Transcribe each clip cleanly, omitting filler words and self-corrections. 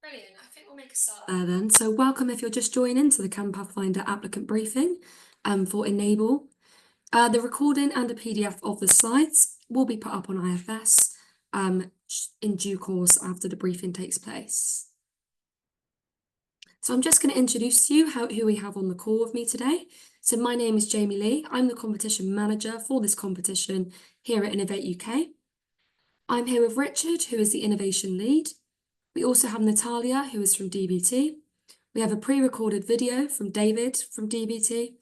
Brilliant. I think we'll make a start there then. So welcome if you're just joining into the Pathfinder applicant briefing for Enable. The recording and a PDF of the slides will be put up on IFS in due course after the briefing takes place. So I'm just going to introduce to you who we have on the call with me today. So my name is Jamie Lee. I'm the competition manager for this competition here at Innovate UK. I'm here with Richard, who is the innovation lead. We also have Natalia, who is from DBT. We have a pre-recorded video from David from DBT.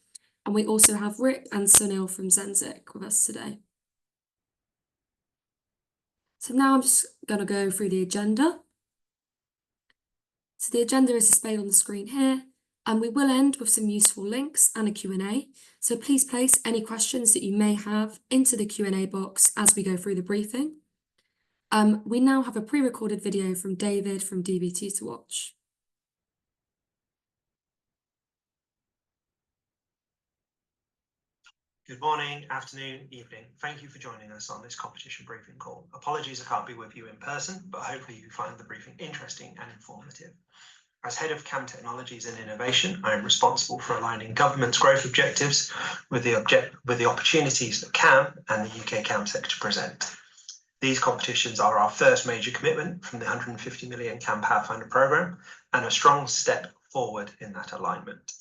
And we also have Rick and Sunil from Zenzic with us today. So now I'm just going to go through the agenda. So the agenda is displayed on the screen here, and we will end with some useful links and a Q&A. So please place any questions that you may have into the Q&A box as we go through the briefing. We now have a pre-recorded video from David from DBT to watch. Good morning, afternoon, evening. Thank you for joining us on this competition briefing call. Apologies I can't be with you in person, but hopefully you find the briefing interesting and informative. As Head of CAM Technologies and Innovation, I am responsible for aligning government's growth objectives with the opportunities that CAM and the UK CAM sector present. These competitions are our first major commitment from the 150 million CAM Pathfinder programme and a strong step forward in that alignment.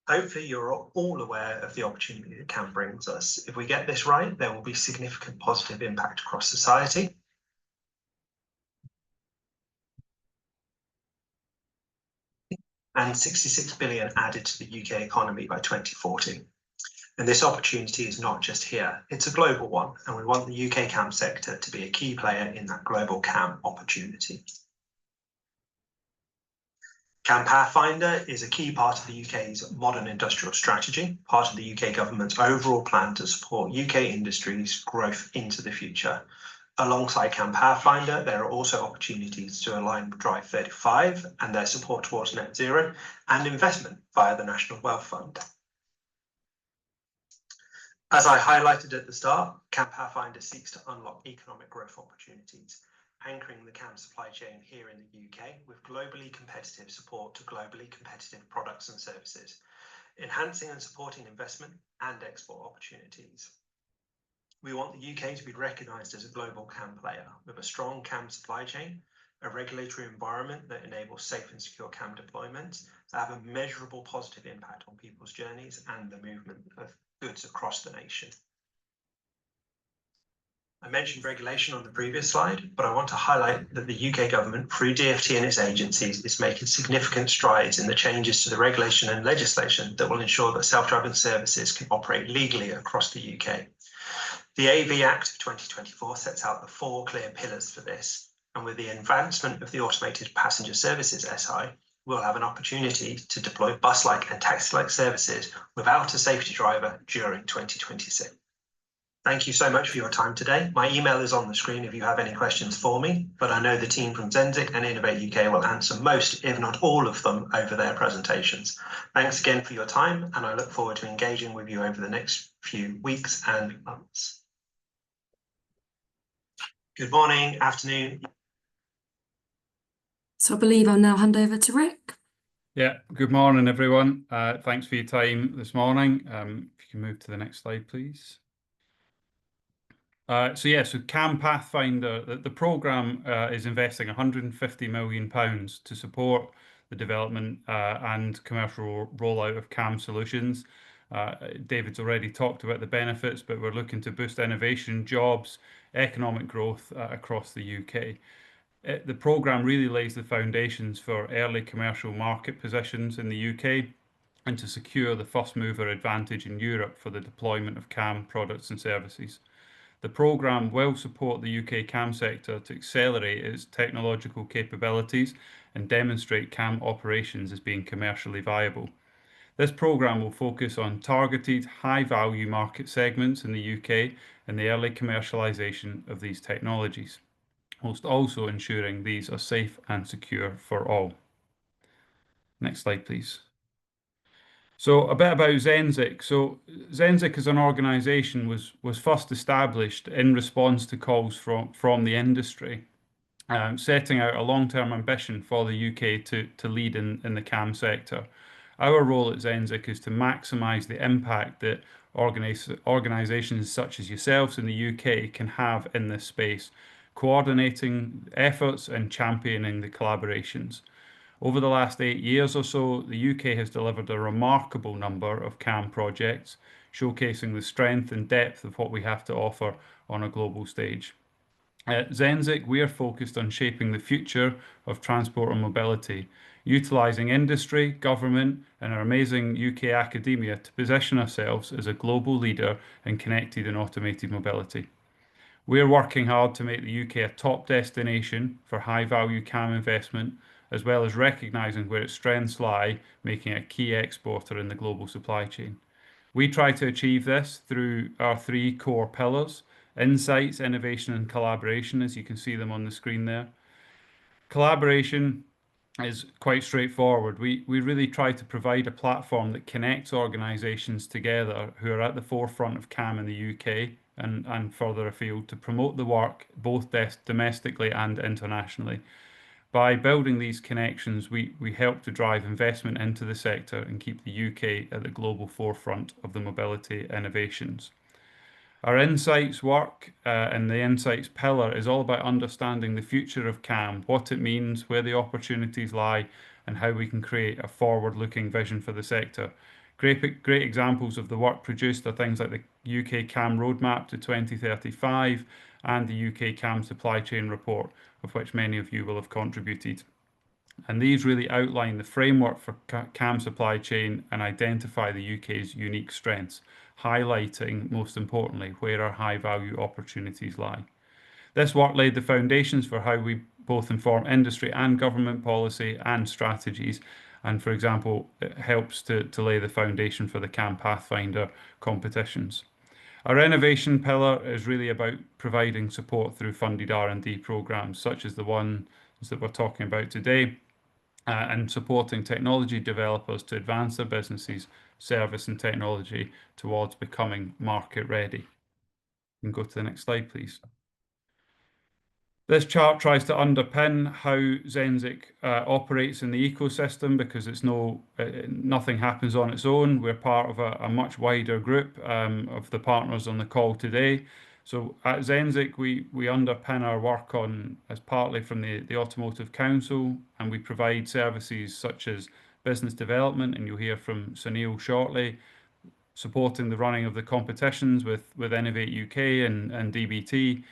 Hopefully you're all aware of the opportunity that CAM brings us. If we get this right, there will be significant positive impact across society. And 66 billion added to the UK economy by 2040. And this opportunity is not just here, it's a global one, and we want the UK CAM sector to be a key player in that global CAM opportunity. CAM Pathfinder is a key part of the UK's modern industrial strategy, part of the UK government's overall plan to support UK industries' growth into the future. Alongside CAM Pathfinder, there are also opportunities to align with Drive 35 and their support towards net zero and investment via the National Wealth Fund. As I highlighted at the start, CAM Pathfinder seeks to unlock economic growth opportunities, anchoring the CAM supply chain here in the UK with globally competitive support to globally competitive products and services, enhancing and supporting investment and export opportunities. We want the UK to be recognised as a global CAM player with a strong CAM supply chain, a regulatory environment that enables safe and secure CAM deployments that have a measurable positive impact on people's journeys and the movement of goods across the nation. I mentioned regulation on the previous slide, but I want to highlight that the UK government, through DfT and its agencies, is making significant strides in the changes to the regulation and legislation that will ensure that self-driving services can operate legally across the UK. The AV Act of 2024 sets out the 4 clear pillars for this, and with the advancement of the Automated Passenger Services SI, we'll have an opportunity to deploy bus-like and taxi-like services without a safety driver during 2026. Thank you so much for your time today. My email is on the screen if you have any questions for me, but I know the team from Zenzic and Innovate UK will answer most, if not all of them, over their presentations. Thanks again for your time, and I look forward to engaging with you over the next few weeks and months. Good morning, afternoon. So I believe I'll now hand over to Rick. Yeah, good morning, everyone. Thanks for your time this morning. If you can move to the next slide, please. So CAM Pathfinder, the programme is investing £150 million to support the development and commercial rollout of CAM solutions. David's already talked about the benefits, but we're looking to boost innovation, jobs, economic growth across the UK. The programme really lays the foundations for early commercial market positions in the UK and to secure the first mover advantage in Europe for the deployment of CAM products and services. The programme will support the UK CAM sector to accelerate its technological capabilities and demonstrate CAM operations as being commercially viable. This programme will focus on targeted high-value market segments in the UK and the early commercialisation of these technologies, whilst also ensuring these are safe and secure for all. Next slide, please. So a bit about Zenzic. So Zenzic as an organisation was first established in response to calls from the industry setting out a long-term ambition for the UK to lead in the CAM sector. Our role at Zenzic is to maximise the impact that organisations such as yourselves in the UK can have in this space, coordinating efforts and championing the collaborations. Over the last 8 years or so, the UK has delivered a remarkable number of CAM projects, showcasing the strength and depth of what we have to offer on a global stage. At Zenzic, we are focused on shaping the future of transport and mobility, utilising industry, government, and our amazing UK academia to position ourselves as a global leader in connected and automated mobility. We are working hard to make the UK a top destination for high-value CAM investment, as well as recognising where its strengths lie, making it a key exporter in the global supply chain. We try to achieve this through our 3 core pillars: insights, innovation, and collaboration, as you can see them on the screen there. Collaboration is quite straightforward. We really try to provide a platform that connects organisations together who are at the forefront of CAM in the UK and further afield to promote the work both domestically and internationally. By building these connections, we help to drive investment into the sector and keep the UK at the global forefront of the mobility innovations. Our insights work and the insights pillar is all about understanding the future of CAM, what it means, where the opportunities lie, and how we can create a forward-looking vision for the sector. Great examples of the work produced are things like the UK CAM Roadmap to 2035 and the UK CAM Supply Chain Report, of which many of you will have contributed. And these really outline the framework for CAM supply chain and identify the UK's unique strengths, highlighting, most importantly, where our high-value opportunities lie. This work laid the foundations for how we both inform industry and government policy and strategies, and for example, it helps to lay the foundation for the CAM Pathfinder competitions. Our innovation pillar is really about providing support through funded R&D programs, such as the ones that we're talking about today, and supporting technology developers to advance their businesses, service and technology towards becoming market ready. You can go to the next slide, please. This chart tries to underpin how Zenzic operates in the ecosystem because nothing happens on its own. We're part of a much wider group of the partners on the call today. So at Zenzic, we underpin our work as partly from the Automotive Council, and we provide services such as business development, and you'll hear from Sunil shortly, supporting the running of the competitions with Innovate UK and DBT,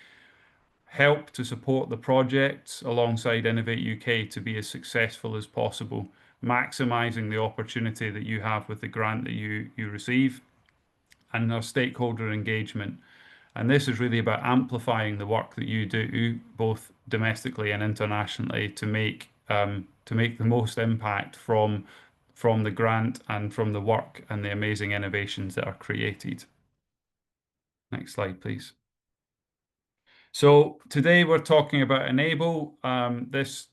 help to support the projects alongside Innovate UK to be as successful as possible, maximising the opportunity that you have with the grant that you receive, and our stakeholder engagement. And this is really about amplifying the work that you do, both domestically and internationally, to make the most impact from the grant and from the work and the amazing innovations that are created. Next slide, please. So today we're talking about Enable. This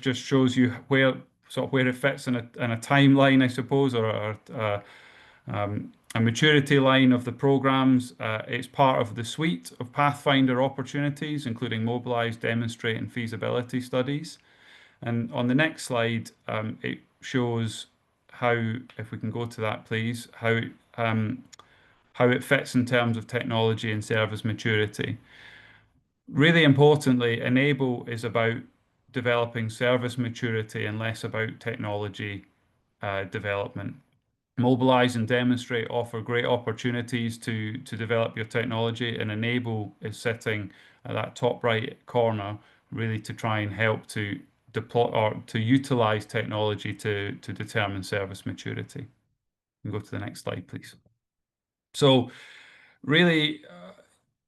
just shows you where it fits in a timeline, I suppose, or a maturity line of the programs. It's part of the suite of Pathfinder opportunities, including mobilise, demonstrate, and feasibility studies. And on the next slide, it shows how, if we can go to that, please, how it fits in terms of technology and service maturity. Really importantly, Enable is about developing service maturity and less about technology development. Mobilise and demonstrate offer great opportunities to develop your technology, and Enable is sitting at that top right corner, really to try and help to deploy or to utilise technology to determine service maturity. You can go to the next slide, please. So really,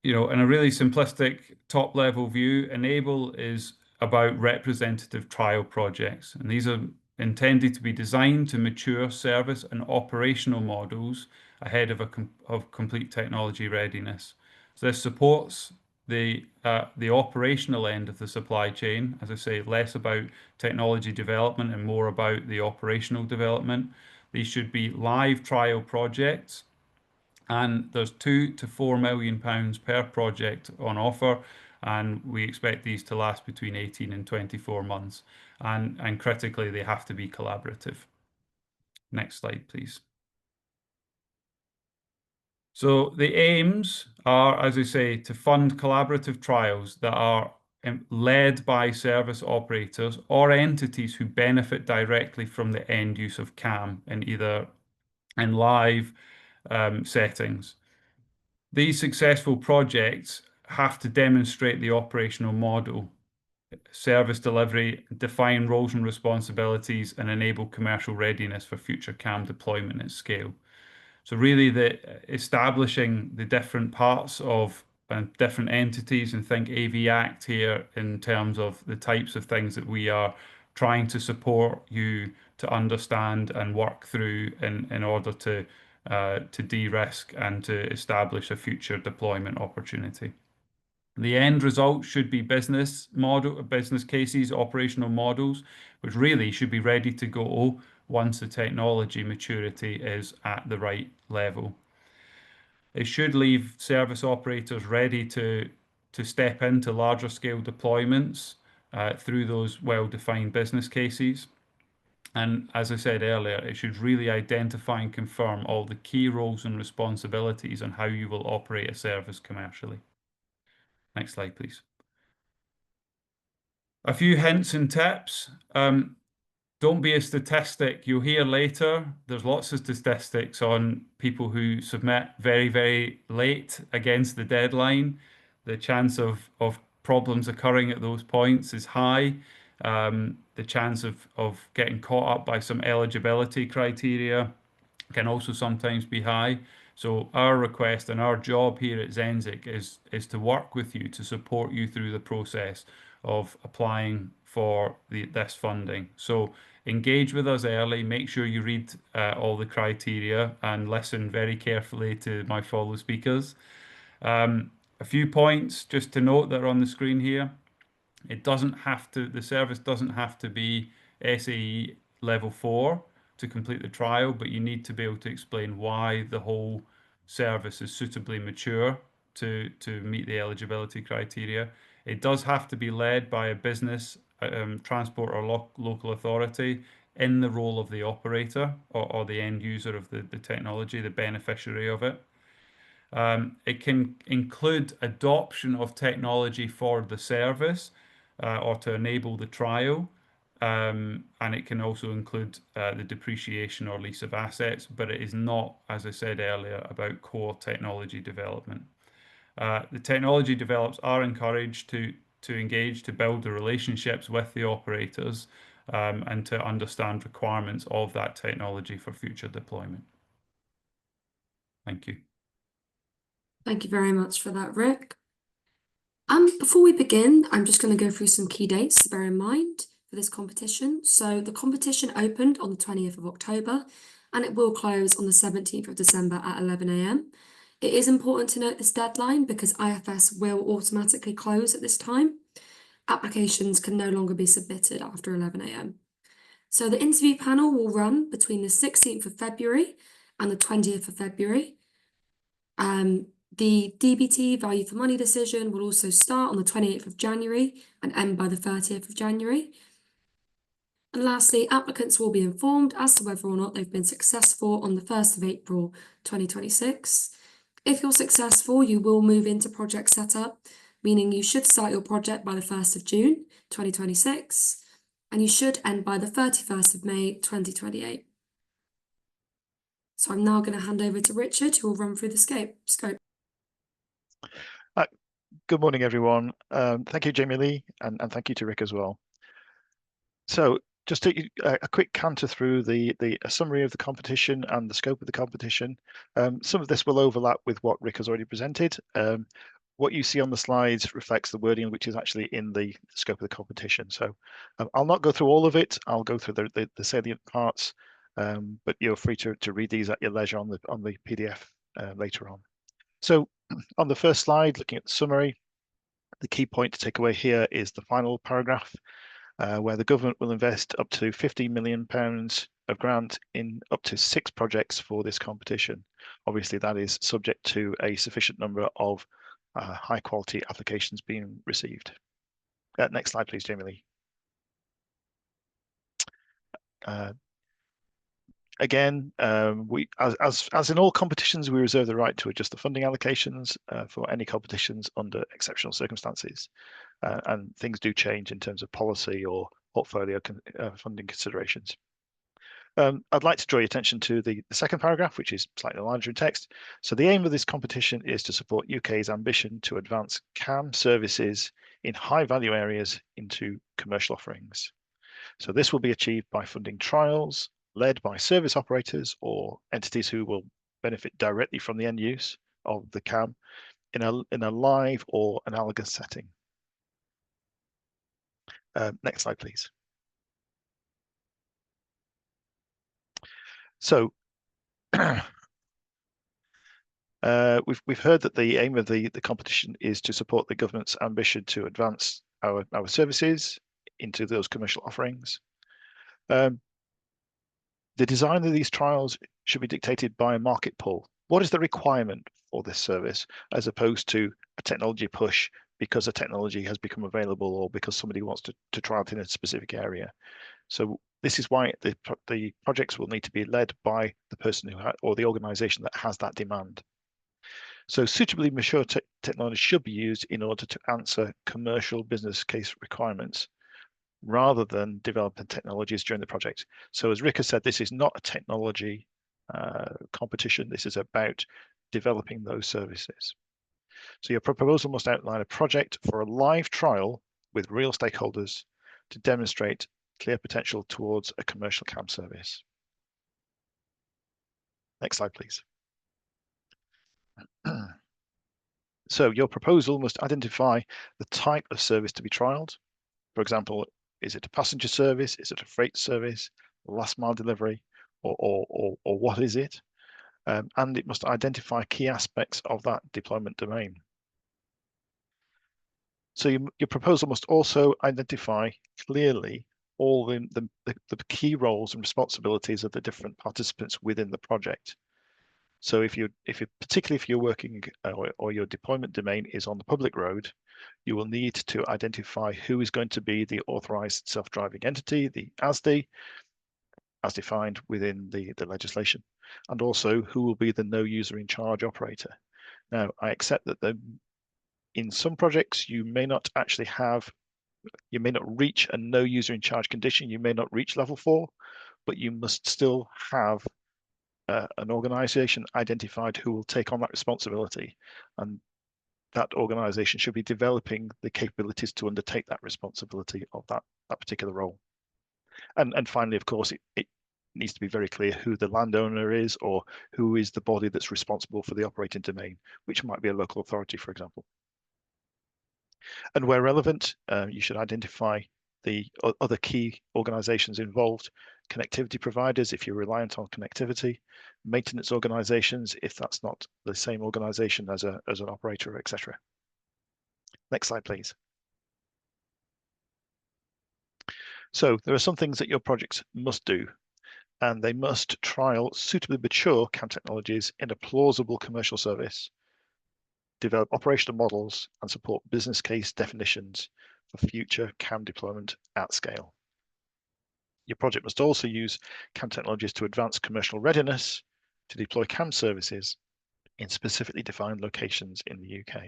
in a really simplistic top level view, Enable is about representative trial projects, and these are intended to be designed to mature service and operational models ahead of complete technology readiness. So this supports the operational end of the supply chain, as I say, less about technology development and more about the operational development. These should be live trial projects, and there's £2 to £4 million per project on offer, and we expect these to last between 18 and 24 months. And critically, they have to be collaborative. Next slide, please. So the aims are, as I say, to fund collaborative trials that are led by service operators or entities who benefit directly from the end use of CAM in live settings. These successful projects have to demonstrate the operational model, service delivery, define roles and responsibilities, and enable commercial readiness for future CAM deployment at scale. So really establishing the different parts of different entities, and think AV Act here in terms of the types of things that we are trying to support you to understand and work through in order to de-risk and to establish a future deployment opportunity. The end result should be business cases, operational models, which really should be ready to go once the technology maturity is at the right level. It should leave service operators ready to step into larger scale deployments through those well-defined business cases. And as I said earlier, it should really identify and confirm all the key roles and responsibilities on how you will operate a service commercially. Next slide, please. A few hints and tips. Don't be a statistic. You'll hear later, there's lots of statistics on people who submit very, very late against the deadline. The chance of problems occurring at those points is high. The chance of getting caught up by some eligibility criteria can also sometimes be high. So our request and our job here at Zenzic is to work with you, to support you through the process of applying for this funding. So engage with us early, make sure you read all the criteria and listen very carefully to my fellow speakers. A few points just to note that are on the screen here. The service doesn't have to be SAE level 4 to complete the trial, but you need to be able to explain why the whole service is suitably mature to meet the eligibility criteria. It does have to be led by a business, transport or local authority in the role of the operator or the end user of the technology, the beneficiary of it. It can include adoption of technology for the service or to enable the trial. And it can also include the depreciation or lease of assets, but it is not, as I said earlier, about core technology development. The technology developers are encouraged to engage, to build the relationships with the operators and to understand requirements of that technology for future deployment. Thank you. Thank you very much for that, Rick. Before we begin, I'm just going to go through some key dates to bear in mind for this competition. So the competition opened on the 20th of October and it will close on the 17th of December at 11 AM. It is important to note this deadline because IFS will automatically close at this time. Applications can no longer be submitted after 11 AM. So the interview panel will run between the 16th of February and the 20th of February. The DBT value for money decision will also start on the 28th of January and end by the 30th of January. And lastly, applicants will be informed as to whether or not they've been successful on the 1st of April 2026. If you're successful, you will move into project setup, meaning you should start your project by the 1st of June 2026, and you should end by the 31st of May 2028. So I'm now going to hand over to Richard, who will run through the scope. Good morning, everyone. Thank you, Jamie Lee, and thank you to Rick as well. So just take a quick canter through a summary of the competition and the scope of the competition. Some of this will overlap with what Rick has already presented. What you see on the slides reflects the wording which is actually in the scope of the competition. So I'll not go through all of it. I'll go through the salient parts, but you're free to read these at your leisure on the PDF later on. So on the first slide, looking at the summary, the key point to take away here is the final paragraph, where the government will invest up to £50 million of grant in up to 6 projects for this competition. Obviously, that is subject to a sufficient number of high quality applications being received. Next slide, please, Jamie Lee. Again, we, as in all competitions, we reserve the right to adjust the funding allocations for any competitions under exceptional circumstances. And things do change in terms of policy or portfolio funding considerations. I'd like to draw your attention to the second paragraph, which is slightly larger in text. So the aim of this competition is to support UK's ambition to advance CAM services in high value areas into commercial offerings. So this will be achieved by funding trials led by service operators or entities who will benefit directly from the end use of the CAM in a live or analogous setting. Next slide, please. So we've heard that the aim of the competition is to support the government's ambition to advance our services into those commercial offerings. The design of these trials should be dictated by a market pull. What is the requirement for this service, as opposed to a technology push because a technology has become available or because somebody wants to trial it in a specific area? So this is why the projects will need to be led by the person who or the organization that has that demand. So suitably mature technology should be used in order to answer commercial business case requirements, rather than developing technologies during the project. So as Rick has said, this is not a technology competition. This is about developing those services. So your proposal must outline a project for a live trial with real stakeholders to demonstrate clear potential towards a commercial CAM service. Next slide, please. So your proposal must identify the type of service to be trialed. For example, is it a passenger service? Is it a freight service? Last mile delivery? Or what is it? And it must identify key aspects of that deployment domain. So your proposal must also identify clearly all the key roles and responsibilities of the different participants within the project. So particularly if you're working or your deployment domain is on the public road, you will need to identify who is going to be the authorized self-driving entity, the ASD, as defined within the legislation, and also who will be the no user in charge operator. Now, I accept that in some projects, you may not reach a no user in charge condition, you may not reach level 4, but you must still have an organization identified who will take on that responsibility, and that organization should be developing the capabilities to undertake that responsibility of that particular role. And finally, of course, it needs to be very clear who the landowner is or who is the body that's responsible for the operating domain, which might be a local authority, for example. And where relevant, you should identify the other key organizations involved, connectivity providers if you're reliant on connectivity, maintenance organizations if that's not the same organization as an operator, etc. Next slide, please. So there are some things that your projects must do, and they must trial suitably mature CAM technologies in a plausible commercial service, develop operational models, and support business case definitions for future CAM deployment at scale. Your project must also use CAM technologies to advance commercial readiness to deploy CAM services in specifically defined locations in the UK.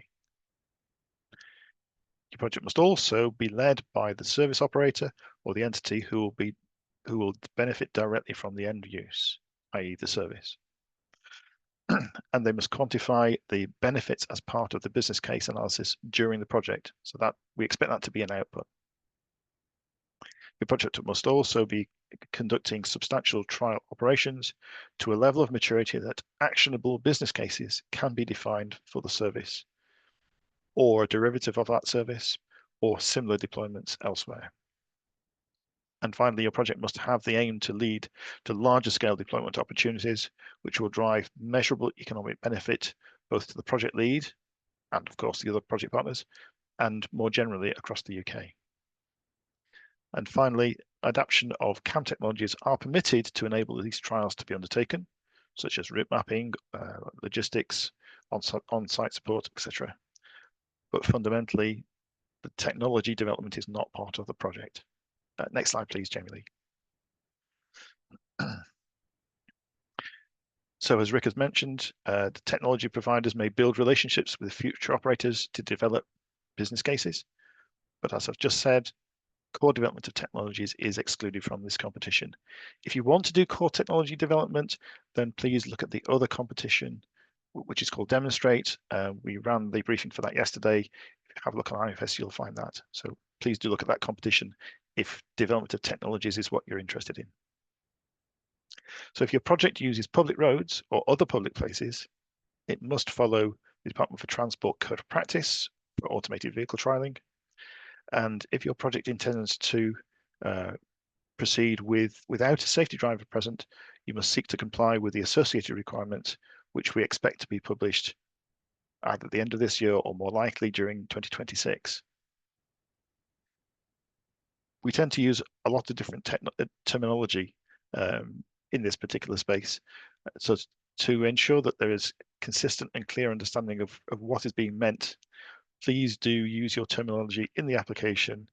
Your project must also be led by the service operator or the entity who will benefit directly from the end use, i.e. the service. And they must quantify the benefits as part of the business case analysis during the project. So that we expect that to be an output. Your project must also be conducting substantial trial operations to a level of maturity that actionable business cases can be defined for the service, or a derivative of that service, or similar deployments elsewhere. And finally, your project must have the aim to lead to larger scale deployment opportunities, which will drive measurable economic benefit, both to the project lead and of course the other project partners, and more generally across the UK. And finally, adoption of CAM technologies are permitted to enable these trials to be undertaken, such as route mapping, logistics, on-site support, etc. but fundamentally, the technology development is not part of the project. Next slide, please, Jamie Lee. So as Rick has mentioned, the technology providers may build relationships with future operators to develop business cases. But as I've just said, core development of technologies is excluded from this competition. If you want to do core technology development, then please look at the other competition, which is called Demonstrate. We ran the briefing for that yesterday. If you have a look on IFS, you'll find that. So please do look at that competition if development of technologies is what you're interested in. So if your project uses public roads or other public places, it must follow the Department for Transport Code of Practice for automated vehicle trialling. And if your project intends to proceed without a safety driver present, you must seek to comply with the associated requirements, which we expect to be published either at the end of this year or more likely during 2026. We tend to use a lot of different terminology in this particular space. So to ensure that there is consistent and clear understanding of what is being meant, please do use your terminology in the application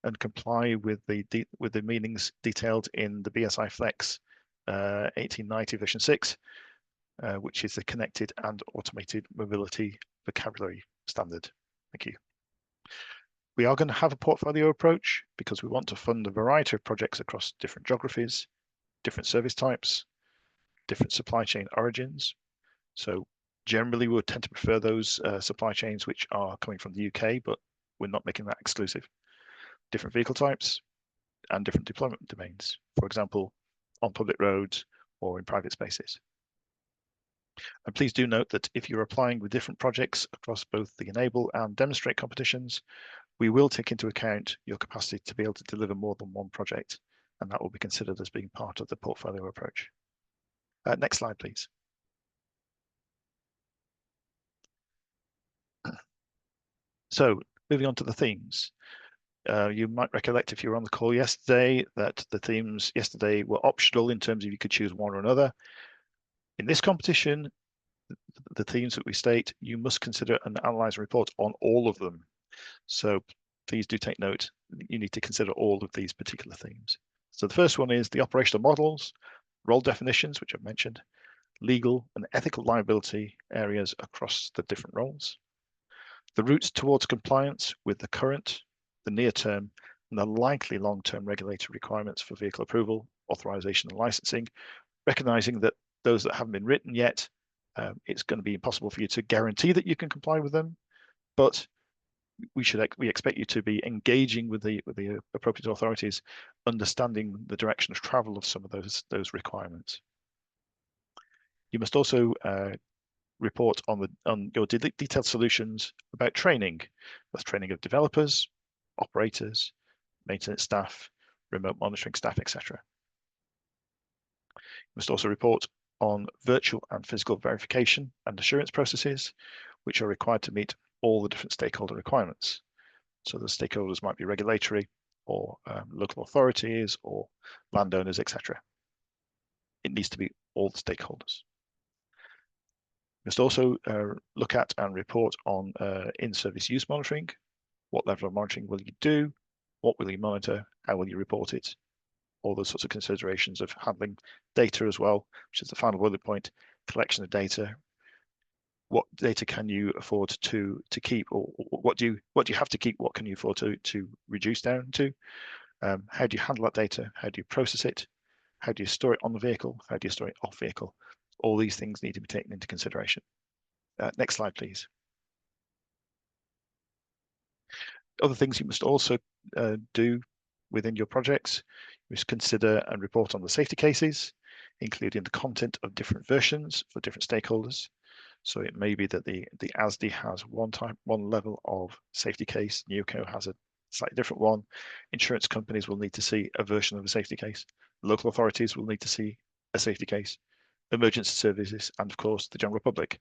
and comply with the meanings detailed in the BSI Flex 1890 version 6, which is the Connected and Automated Mobility Vocabulary Standard. Thank you. We are going to have a portfolio approach because we want to fund a variety of projects across different geographies, different service types, different supply chain origins. So generally, we would tend to prefer those supply chains which are coming from the UK, but we're not making that exclusive. Different vehicle types and different deployment domains, for example, on public roads or in private spaces. And please do note that if you're applying with different projects across both the Enable and Demonstrate competitions, we will take into account your capacity to be able to deliver more than one project, and that will be considered as being part of the portfolio approach. Next slide, please. So moving on to the themes. You might recollect if you were on the call yesterday that the themes yesterday were optional in terms of you could choose one or another. In this competition, the themes that we state, you must consider and analyze and report on all of them. So please do take note, you need to consider all of these particular themes. So the first one is the operational models, role definitions, which I've mentioned, legal and ethical liability areas across the different roles, the routes towards compliance with the current, the near term, and the likely long-term regulatory requirements for vehicle approval, authorization and licensing, recognizing that those that haven't been written yet, it's going to be impossible for you to guarantee that you can comply with them, but we expect you to be engaging with the appropriate authorities, understanding the direction of travel of some of those requirements. You must also report on your detailed solutions about training. That's training of developers, operators, maintenance staff, remote monitoring staff, etc. You must also report on virtual and physical verification and assurance processes, which are required to meet all the different stakeholder requirements. So the stakeholders might be regulatory or local authorities or landowners, etc. It needs to be all the stakeholders. You must also look at and report on in-service use monitoring. What level of monitoring will you do? What will you monitor? How will you report it? All those sorts of considerations of handling data as well, which is the final bullet point, collection of data. What data can you afford to keep, or what do you have to keep? What can you afford to reduce down to? How do you handle that data? How do you process it? How do you store it on the vehicle? How do you store it off vehicle? All these things need to be taken into consideration. Next slide, please. Other things you must also do within your projects is consider and report on the safety cases, including the content of different versions for different stakeholders. So it may be that the ASDI has one level of safety case, NEWCO has a slightly different one. Insurance companies will need to see a version of a safety case. Local authorities will need to see a safety case. Emergency services, and of course the general public.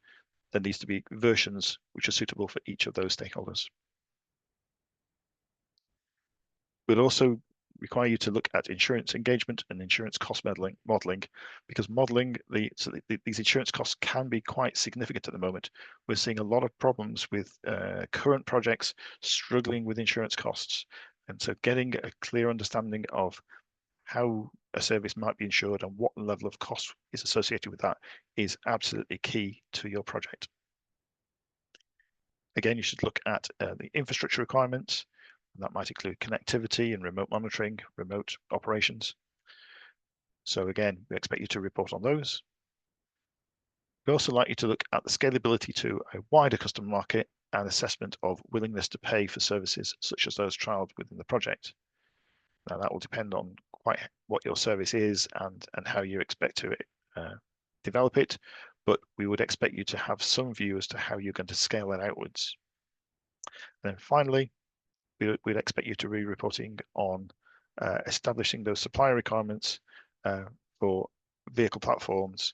There needs to be versions which are suitable for each of those stakeholders. We'll also require you to look at insurance engagement and insurance cost modeling, because modeling these insurance costs can be quite significant at the moment. We're seeing a lot of problems with current projects struggling with insurance costs, and so getting a clear understanding of how a service might be insured and what level of cost is associated with that is absolutely key to your project. Again, you should look at the infrastructure requirements. That might include connectivity and remote monitoring, remote operations. So again, we expect you to report on those. We also like you to look at the scalability to a wider customer market and assessment of willingness to pay for services such as those trialed within the project. Now that will depend on quite what your service is and how you expect to develop it, but we would expect you to have some view as to how you're going to scale that outwards. And then finally, we'd expect you to be reporting on establishing those supplier requirements for vehicle platforms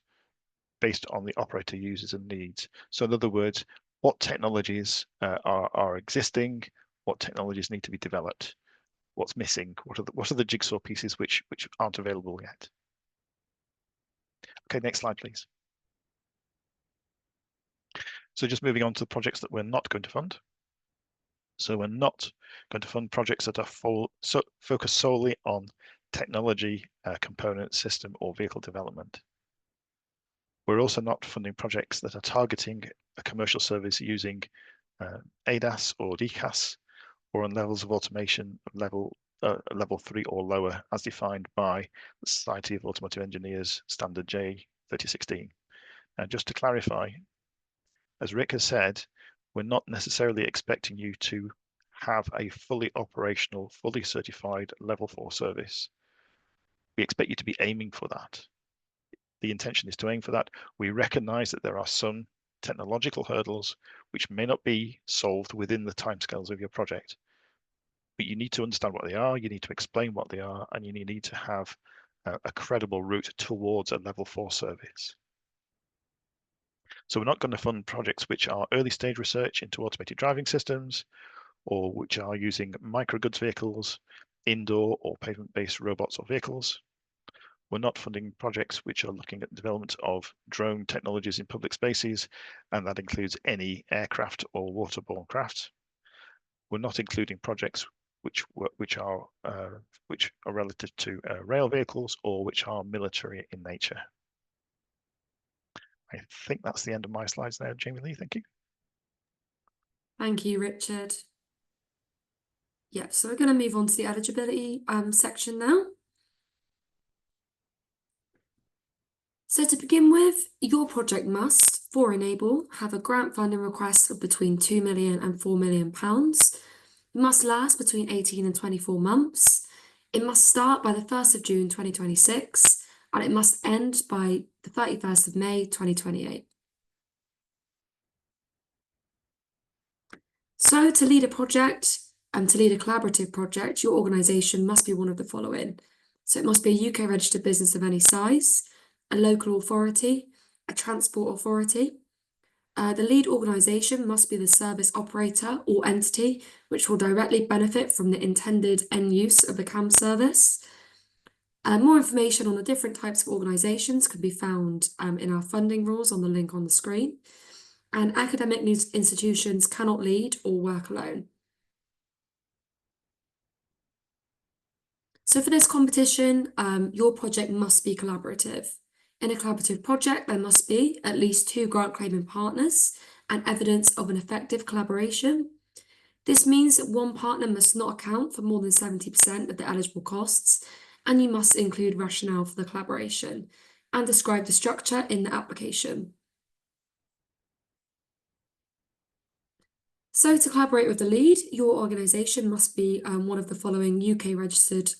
based on the operator users and needs. So in other words, what technologies are existing, what technologies need to be developed, what's missing, what are the jigsaw pieces which aren't available yet. Okay, next slide, please. So just moving on to the projects that we're not going to fund. So we're not going to fund projects that are focused solely on technology, component, system, or vehicle development. We're also not funding projects that are targeting a commercial service using ADAS or DCAS, or on levels of automation level 3 or lower, as defined by the Society of Automotive Engineers Standard J3016. And just to clarify, as Rick has said, we're not necessarily expecting you to have a fully operational, fully certified level 4 service. We expect you to be aiming for that. The intention is to aim for that. We recognize that there are some technological hurdles which may not be solved within the timescales of your project, but you need to understand what they are, you need to explain what they are, and you need to have a credible route towards a level 4 service. So we're not going to fund projects which are early stage research into automated driving systems, or which are using microgoods vehicles, indoor or pavement-based robots or vehicles. We're not funding projects which are looking at the development of drone technologies in public spaces, and that includes any aircraft or waterborne craft. We're not including projects which are relative to rail vehicles or which are military in nature. I think that's the end of my slides now, Jamie Lee. Thank you. Thank you, Richard. Yep, so we're going to move on to the eligibility section now. So to begin with, your project must, for Enable, have a grant funding request of between £2 million and £4 million. It must last between 18 and 24 months. It must start by the 1st of June 2026, and it must end by the 31st of May 2028. So to lead a project and to lead a collaborative project, your organisation must be one of the following. So it must be a UK registered business of any size, a local authority, a transport authority. The lead organisation must be the service operator or entity which will directly benefit from the intended end use of the CAM service. More information on the different types of organisations can be found in our funding rules on the link on the screen. And academic institutions cannot lead or work alone. So for this competition, your project must be collaborative. In a collaborative project, there must be at least 2 grant claiming partners and evidence of an effective collaboration. This means that one partner must not account for more than 70% of the eligible costs, and you must include rationale for the collaboration and describe the structure in the application. So to collaborate with the lead, your organisation must be one of the following UK registered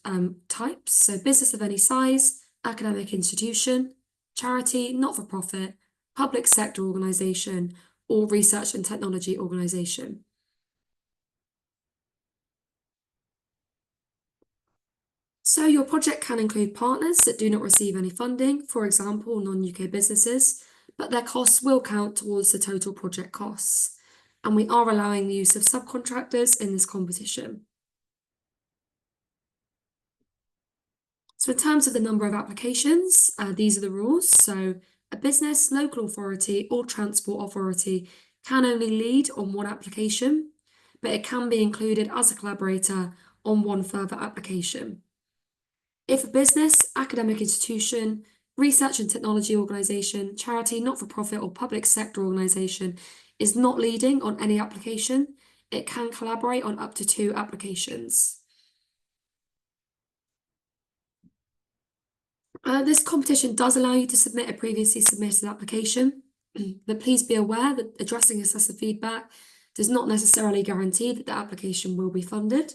types. So business of any size, academic institution, charity, not-for-profit, public sector organisation, or research and technology organisation. So your project can include partners that do not receive any funding, for example, non-UK businesses, but their costs will count towards the total project costs. And we are allowing the use of subcontractors in this competition. So in terms of the number of applications, these are the rules. So a business, local authority or transport authority can only lead on one application, but it can be included as a collaborator on one further application. If a business, academic institution, research and technology organisation, charity, not-for-profit or public sector organisation is not leading on any application, it can collaborate on up to 2 applications. This competition does allow you to submit a previously submitted application, but please be aware that addressing assessor feedback does not necessarily guarantee that the application will be funded.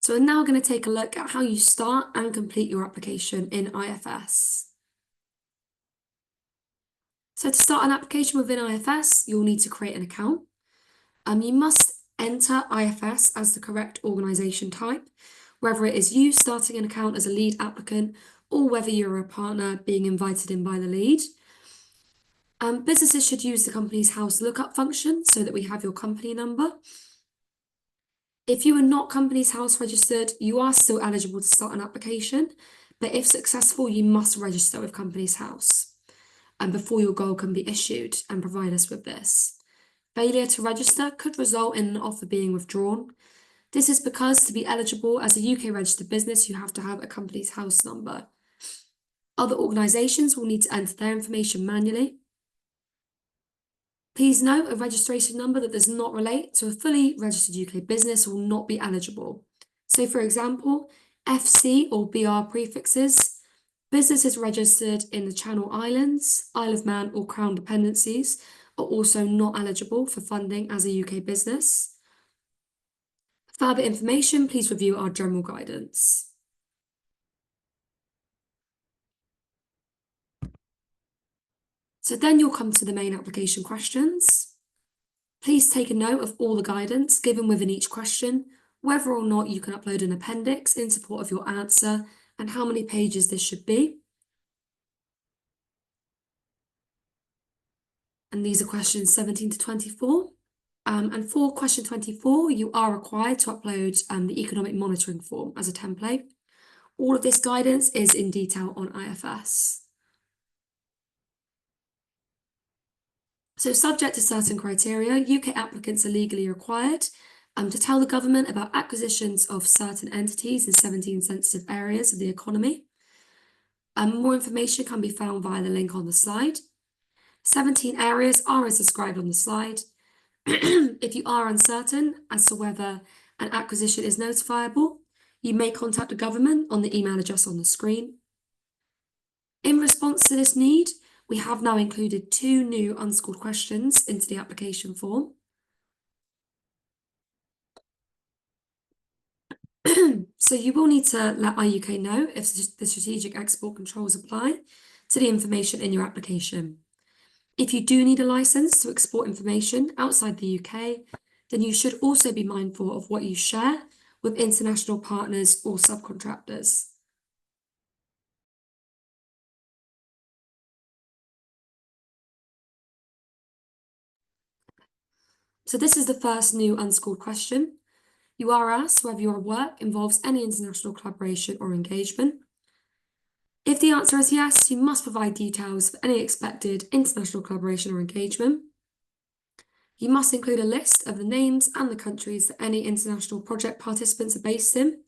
So we're now going to take a look at how you start and complete your application in IFS. So to start an application within IFS, you'll need to create an account. You must enter IFS as the correct organisation type, whether it is you starting an account as a lead applicant or whether you're a partner being invited in by the lead. Businesses should use the company's house lookup function so that we have your company number. If you are not company's house registered, you are still eligible to start an application, but if successful, you must register with company's house before your goal can be issued and provide us with this. Failure to register could result in an offer being withdrawn. This is because to be eligible as a UK registered business, you have to have a company's house number. Other organisations will need to enter their information manually. Please note a registration number that does not relate to a fully registered UK business will not be eligible. So for example, FC or BR prefixes, businesses registered in the Channel Islands, Isle of Man or Crown dependencies are also not eligible for funding as a UK business. For further information, please review our general guidance. So then you'll come to the main application questions. Please take a note of all the guidance given within each question, whether or not you can upload an appendix in support of your answer and how many pages this should be. And these are questions 17 to 24. And for question 24, you are required to upload the economic monitoring form as a template. All of this guidance is in detail on IFS. So subject to certain criteria, UK applicants are legally required to tell the government about acquisitions of certain entities in 17 sensitive areas of the economy. More information can be found via the link on the slide. 17 areas are as described on the slide. If you are uncertain as to whether an acquisition is notifiable, you may contact the government on the email address on the screen. In response to this need, we have now included 2 new unschooled questions into the application form. So you will need to let IUK know if the strategic export controls apply to the information in your application. If you do need a license to export information outside the UK, then you should also be mindful of what you share with international partners or subcontractors. So this is the first new unschooled question. You are asked whether your work involves any international collaboration or engagement. If the answer is yes, you must provide details for any expected international collaboration or engagement. You must include a list of the names and the countries that any international project participants are based in,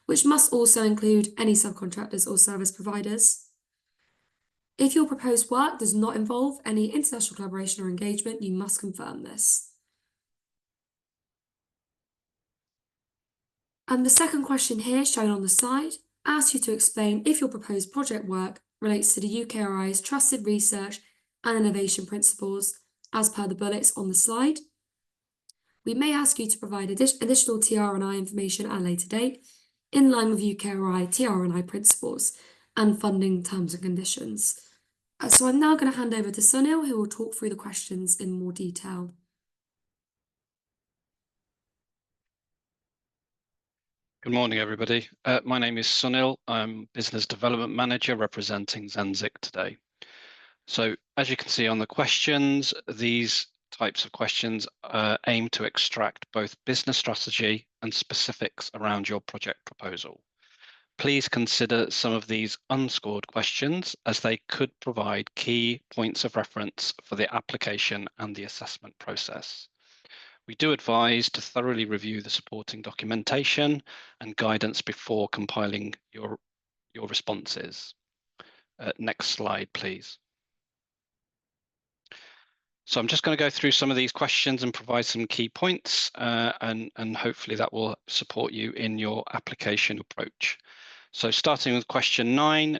which must also include any subcontractors or service providers. If your proposed work does not involve any international collaboration or engagement, you must confirm this. And the second question here, shown on the slide, asks you to explain if your proposed project work relates to the UKRI's trusted research and innovation principles as per the bullets on the slide. We may ask you to provide additional TR&I information at a later date in line with UKRI TR&I principles and funding terms and conditions. So I'm now going to hand over to Sunil, who will talk through the questions in more detail. Good morning, everybody. My name is Sunil. I'm Business Development Manager representing Zenzic today. So as you can see on the questions, these types of questions aim to extract both business strategy and specifics around your project proposal. Please consider some of these unscored questions as they could provide key points of reference for the application and the assessment process. We do advise to thoroughly review the supporting documentation and guidance before compiling your responses. Next slide, please. So I'm just going to go through some of these questions and provide some key points, and hopefully that will support you in your application approach. So starting with question 9,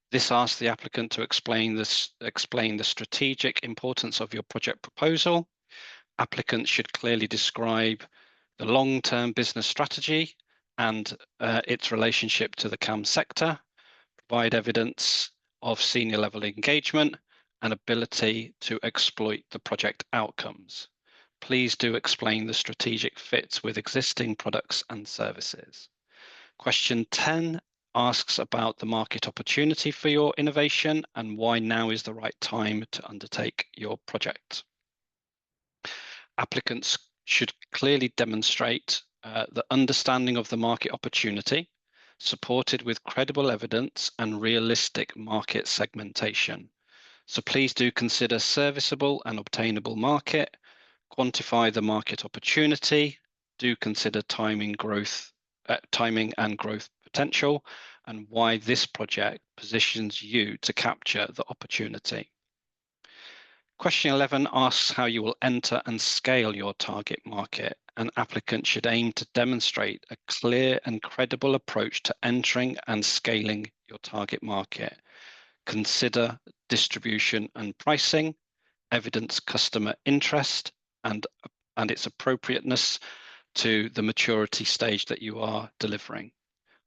this asks the applicant to explain the strategic importance of your project proposal. Applicants should clearly describe the long-term business strategy and its relationship to the CAM sector, provide evidence of senior level engagement and ability to exploit the project outcomes. Please do explain the strategic fits with existing products and services. Question 10 asks about the market opportunity for your innovation and why now is the right time to undertake your project. Applicants should clearly demonstrate the understanding of the market opportunity, supported with credible evidence and realistic market segmentation. So please do consider serviceable and obtainable market, quantify the market opportunity, do consider timing and growth potential, and why this project positions you to capture the opportunity. Question 11 asks how you will enter and scale your target market. An applicant should aim to demonstrate a clear and credible approach to entering and scaling your target market. Consider distribution and pricing, evidence customer interest and its appropriateness to the maturity stage that you are delivering.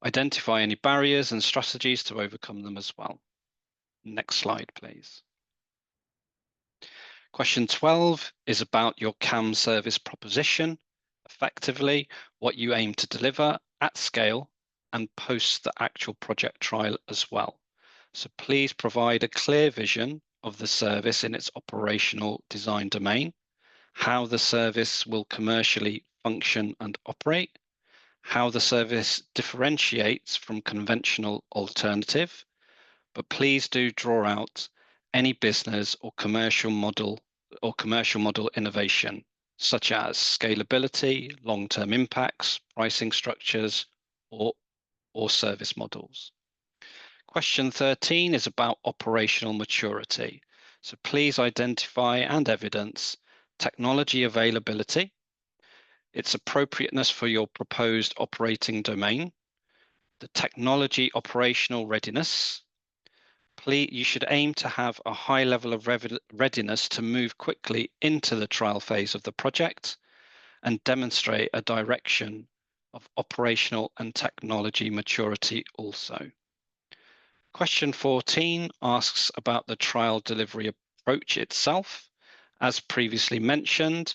Identify any barriers and strategies to overcome them as well. Next slide, please. Question 12 is about your CAM service proposition, effectively what you aim to deliver at scale and post the actual project trial as well. So please provide a clear vision of the service in its operational design domain, how the service will commercially function and operate, how the service differentiates from conventional alternative, but please do draw out any business or commercial model innovation, such as scalability, long-term impacts, pricing structures, or service models. Question 13 is about operational maturity. So please identify and evidence technology availability, its appropriateness for your proposed operating domain, the technology operational readiness. You should aim to have a high level of readiness to move quickly into the trial phase of the project and demonstrate a direction of operational and technology maturity also. Question 14 asks about the trial delivery approach itself. As previously mentioned,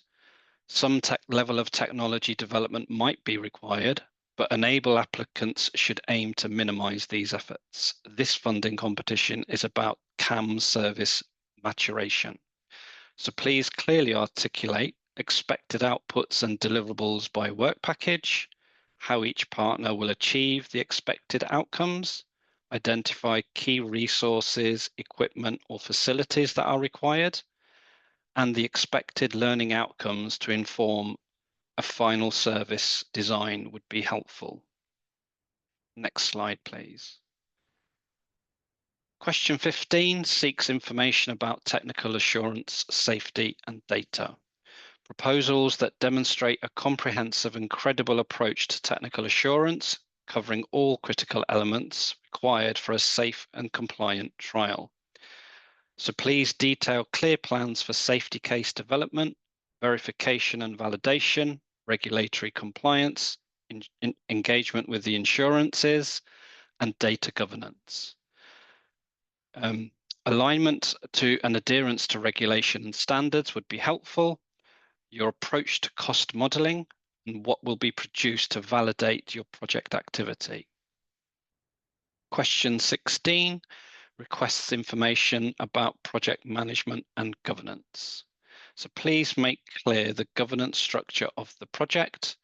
some level of technology development might be required, but enable applicants should aim to minimize these efforts. This funding competition is about CAM service maturation. So please clearly articulate expected outputs and deliverables by work package, how each partner will achieve the expected outcomes, identify key resources, equipment, or facilities that are required, and the expected learning outcomes to inform a final service design would be helpful. Next slide, please. Question 15 seeks information about technical assurance, safety, and data. Proposals that demonstrate a comprehensive and credible approach to technical assurance, covering all critical elements required for a safe and compliant trial. So please detail clear plans for safety case development, verification and validation, regulatory compliance, engagement with the insurances, and data governance. Alignment to and adherence to regulation and standards would be helpful. Your approach to cost modeling and what will be produced to validate your project activity. Question 16 requests information about project management and governance. So please make clear the governance structure of the project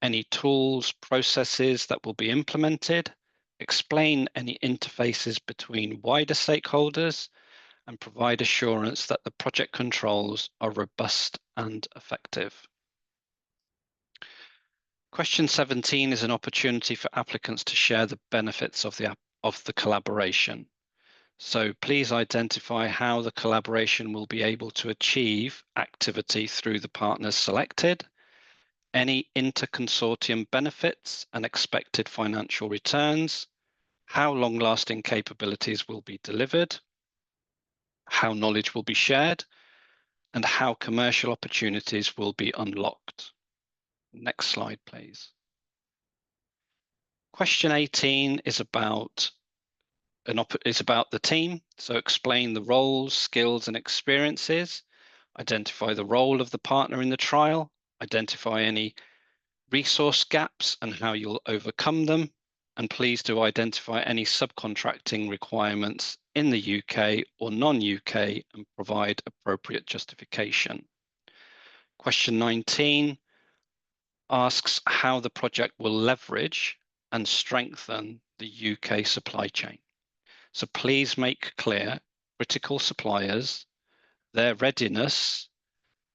any tools, processes that will be implemented, explain any interfaces between wider stakeholders, and provide assurance that the project controls are robust and effective. Question 17 is an opportunity for applicants to share the benefits of the collaboration. So please identify how the collaboration will be able to achieve activity through the partners selected, any inter-consortium benefits and expected financial returns, how long-lasting capabilities will be delivered, how knowledge will be shared, and how commercial opportunities will be unlocked. Next slide, please. Question 18 is about the team. So explain the roles, skills, and experiences. Identify the role of the partner in the trial. Identify any resource gaps and how you'll overcome them. And please do identify any subcontracting requirements in the UK or non-UK and provide appropriate justification. Question 19 asks how the project will leverage and strengthen the UK supply chain. So please make clear critical suppliers, their readiness,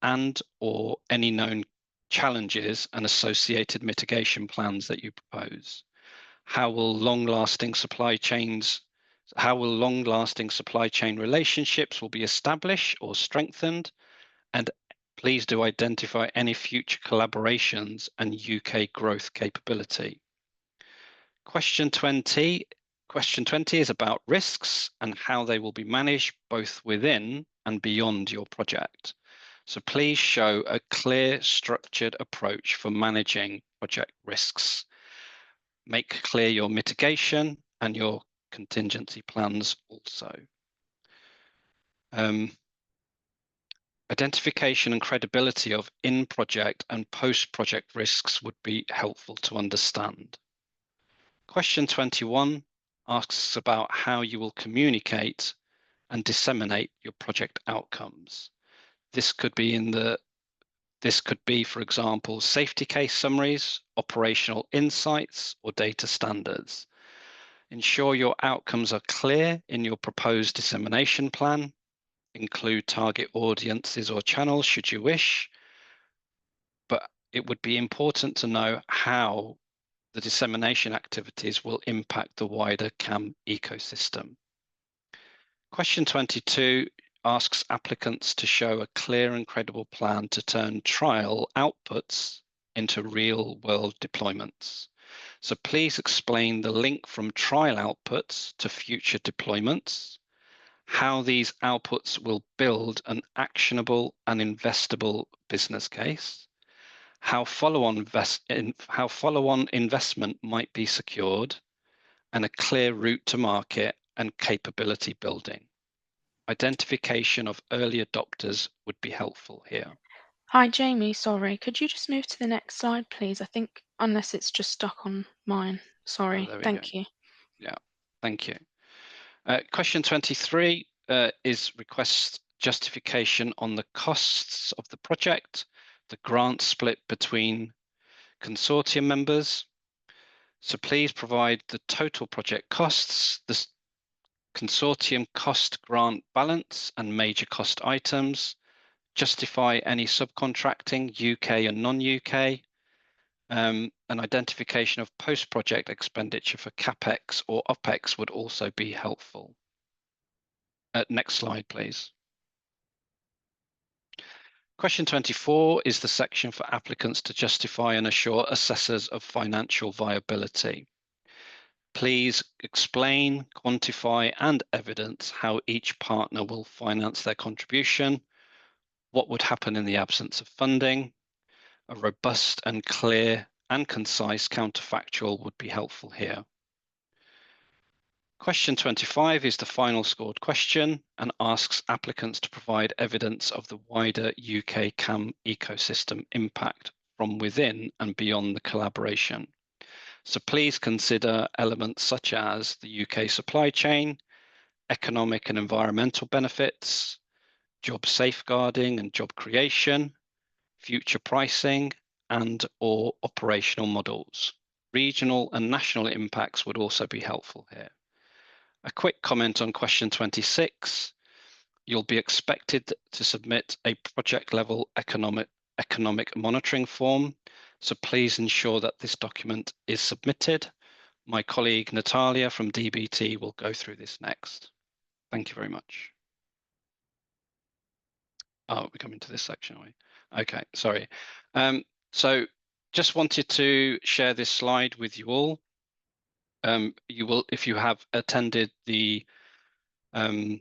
and or any known challenges and associated mitigation plans that you propose. How will long-lasting supply chain relationships will be established or strengthened? And please do identify any future collaborations and UK growth capability. Question 20 is about risks and how they will be managed both within and beyond your project. So please show a clear, structured approach for managing project risks. Make clear your mitigation and your contingency plans also. Identification and credibility of in-project and post-project risks would be helpful to understand. Question 21 asks about how you will communicate and disseminate your project outcomes. This could be, for example, safety case summaries, operational insights, or data standards. Ensure your outcomes are clear in your proposed dissemination plan. Include target audiences or channels should you wish, but it would be important to know how the dissemination activities will impact the wider CAM ecosystem. Question 22 asks applicants to show a clear and credible plan to turn trial outputs into real-world deployments. So please explain the link from trial outputs to future deployments, how these outputs will build an actionable and investable business case, how follow-on investment might be secured, and a clear route to market and capability building. Identification of early adopters would be helpful here. Hi, Jamie. Sorry, could you just move to the next slide, please? I think, unless it's just stuck on mine. Sorry. Thank you. Yeah, thank you. Question 23 is request justification on the costs of the project, the grant split between consortium members. So please provide the total project costs, the consortium cost grant balance and major cost items, justify any subcontracting, UK and non-UK, an identification of post-project expenditure for CapEx or OpEx would also be helpful. Next slide, please. Question 24 is the section for applicants to justify and assure assessors of financial viability. Please explain, quantify, and evidence how each partner will finance their contribution, what would happen in the absence of funding. A robust and clear and concise counterfactual would be helpful here. Question 25 is the final scored question and asks applicants to provide evidence of the wider UK CAM ecosystem impact from within and beyond the collaboration. So please consider elements such as the UK supply chain, economic and environmental benefits, job safeguarding and job creation, future pricing, and/or operational models. Regional and national impacts would also be helpful here. A quick comment on question 26. You'll be expected to submit a project level economic monitoring form, so please ensure that this document is submitted. My colleague Natalia from DBT will go through this next. Thank you very much. Oh, we're coming to this section, are we? Okay, sorry. So just wanted to share this slide with you all. You will, if you have attended the CAM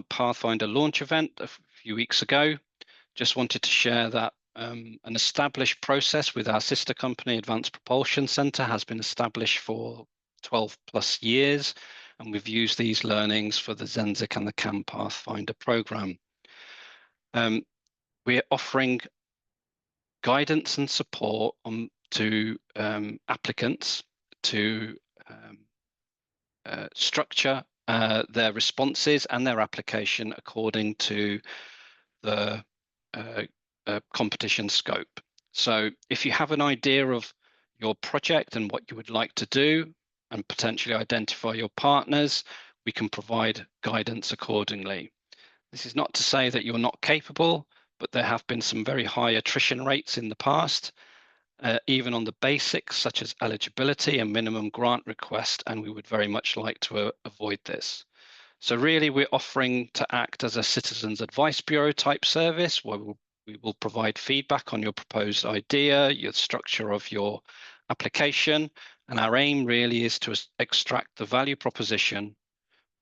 Pathfinder launch event a few weeks ago, just wanted to share that an established process with our sister company, Advanced Propulsion Centre, has been established for 12 plus years, and we've used these learnings for the Zenzic and the CAM Pathfinder programme. We're offering guidance and support to applicants to structure their responses and their application according to the competition scope. So if you have an idea of your project and what you would like to do and potentially identify your partners, we can provide guidance accordingly. This is not to say that you're not capable, but there have been some very high attrition rates in the past, even on the basics such as eligibility and minimum grant request, and we would very much like to avoid this. So really we're offering to act as a citizens advice bureau type service where we will provide feedback on your proposed idea, your structure of your application, and our aim really is to extract the value proposition,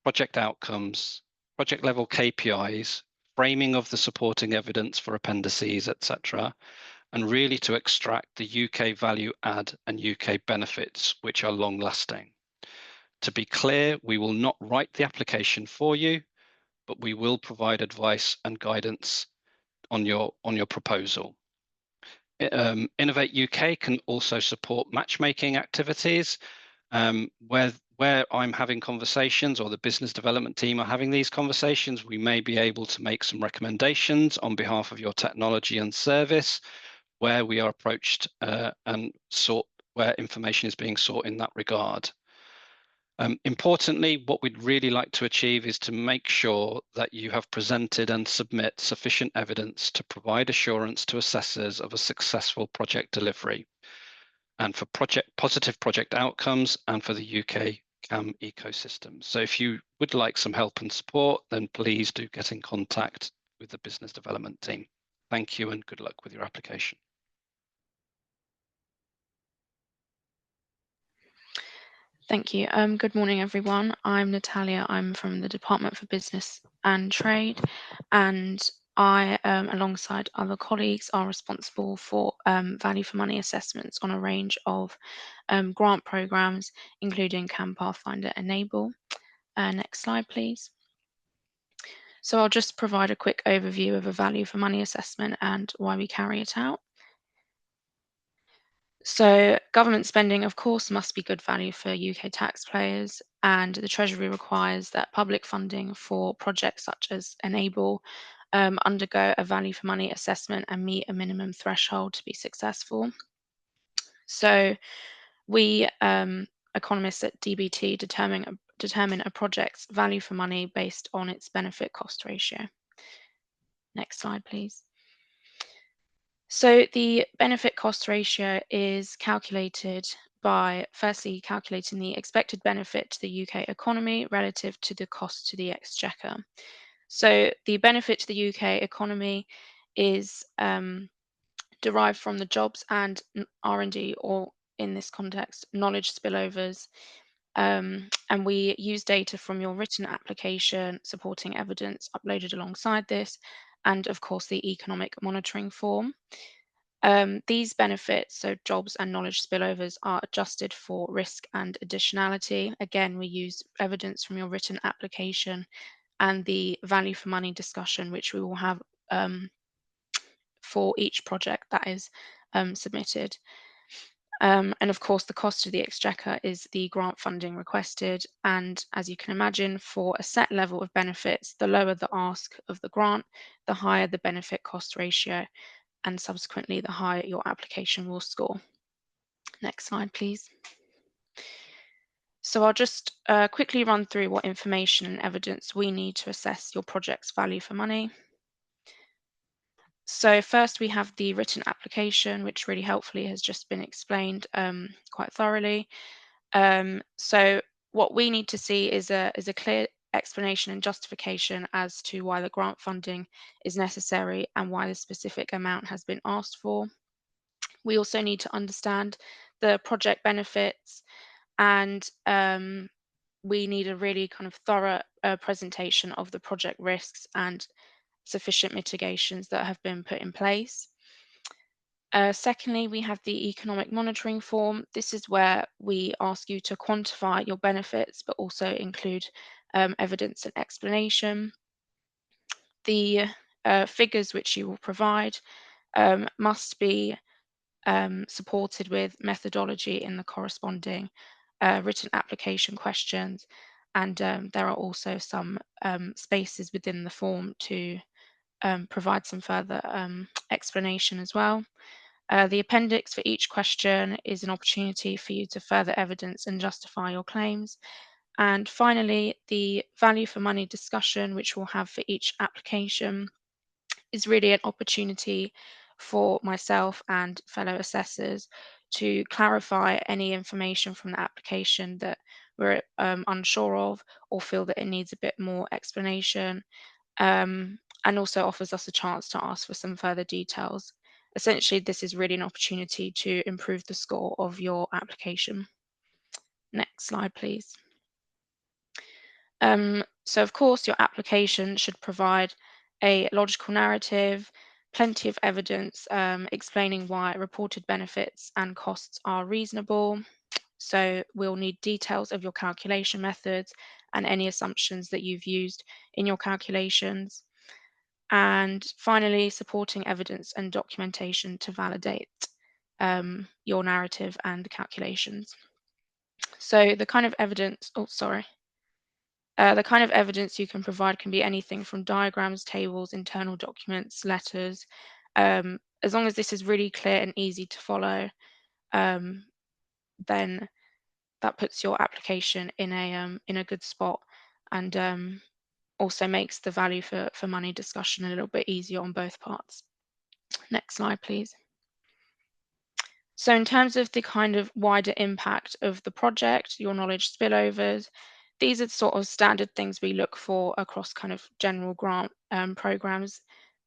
project outcomes, project level KPIs, framing of the supporting evidence for appendices, etc., and really to extract the UK value add and UK benefits, which are long lasting. To be clear, we will not write the application for you, but we will provide advice and guidance on your proposal. Innovate UK can also support matchmaking activities where I'm having conversations or the business development team are having these conversations. We may be able to make some recommendations on behalf of your technology and service where we are approached and where information is being sought in that regard. Importantly, what we'd really like to achieve is to make sure that you have presented and submit sufficient evidence to provide assurance to assessors of a successful project delivery and for positive project outcomes and for the UK CAM ecosystem. So if you would like some help and support, then please do get in contact with the business development team. Thank you and good luck with your application. Thank you. Good morning, everyone. I'm Natalia. I'm from the Department for Business and Trade, and I, alongside other colleagues, are responsible for value for money assessments on a range of grant programs, including CAM Pathfinder Enable. Next slide, please. So I'll just provide a quick overview of a value for money assessment and why we carry it out. So government spending, of course, must be good value for UK taxpayers, and the Treasury requires that public funding for projects such as Enable undergo a value for money assessment and meet a minimum threshold to be successful. So we economists at DBT determine a project's value for money based on its benefit cost ratio. Next slide, please. So the benefit cost ratio is calculated by firstly calculating the expected benefit to the UK economy relative to the cost to the exchequer. So the benefit to the UK economy is derived from the jobs and R&D, or in this context, knowledge spillovers. And we use data from your written application, supporting evidence uploaded alongside this, and of course the economic monitoring form. These benefits, so jobs and knowledge spillovers, are adjusted for risk and additionality. Again, we use evidence from your written application and the value for money discussion, which we will have for each project that is submitted. And of course, the cost to the exchequer is the grant funding requested. And as you can imagine, for a set level of benefits, the lower the ask of the grant, the higher the benefit cost ratio. and subsequently the higher your application will score. Next slide, please. So I'll just quickly run through what information and evidence we need to assess your project's value for money. So first we have the written application, which really helpfully has just been explained quite thoroughly. So what we need to see is a clear explanation and justification as to why the grant funding is necessary and why the specific amount has been asked for. We also need to understand the project benefits, and we need a really kind of thorough presentation of the project risks and sufficient mitigations that have been put in place. Secondly, we have the economic monitoring form. This is where we ask you to quantify your benefits, but also include evidence and explanation. The figures which you will provide must be supported with methodology in the corresponding written application questions, and there are also some spaces within the form to provide some further explanation as well. The appendix for each question is an opportunity for you to further evidence and justify your claims. And finally, the value for money discussion, which we'll have for each application, is really an opportunity for myself and fellow assessors to clarify any information from the application that we're unsure of or feel that it needs a bit more explanation, and also offers us a chance to ask for some further details. Essentially, this is really an opportunity to improve the score of your application. Next slide, please. So of course, your application should provide a logical narrative, plenty of evidence explaining why reported benefits and costs are reasonable. So we'll need details of your calculation methods and any assumptions that you've used in your calculations. And finally, supporting evidence and documentation to validate your narrative and calculations. So the kind of evidence, the kind of evidence you can provide can be anything from diagrams, tables, internal documents, letters. As long as this is really clear and easy to follow, then that puts your application in a good spot, and also makes the value for money discussion a little bit easier on both parts. Next slide, please. So in terms of the kind of wider impact of the project, your knowledge spillovers, these are sort of standard things we look for across kind of general grant programs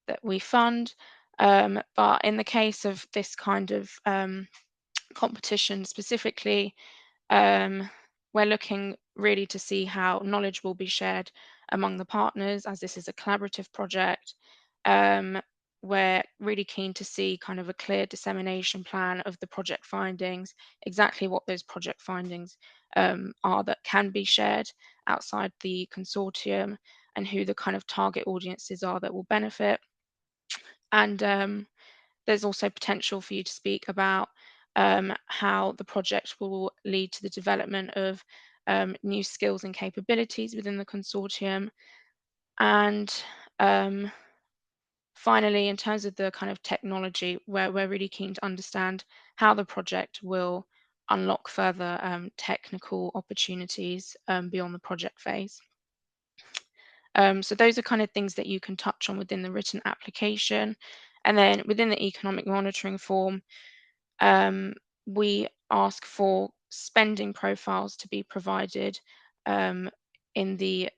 that we fund. But in the case of this kind of competition specifically, we're looking really to see how knowledge will be shared among the partners, as this is a collaborative project. We're really keen to see kind of a clear dissemination plan of the project findings, exactly what those project findings are that can be shared outside the consortium, and who the kind of target audiences are that will benefit. And there's also potential for you to speak about how the project will lead to the development of new skills and capabilities within the consortium. And finally, in terms of the kind of technology, we're really keen to understand how the project will unlock further technical opportunities beyond the project phase. So those are kind of things that you can touch on within the written application. And then within the economic monitoring form, we ask for spending profiles to be provided in the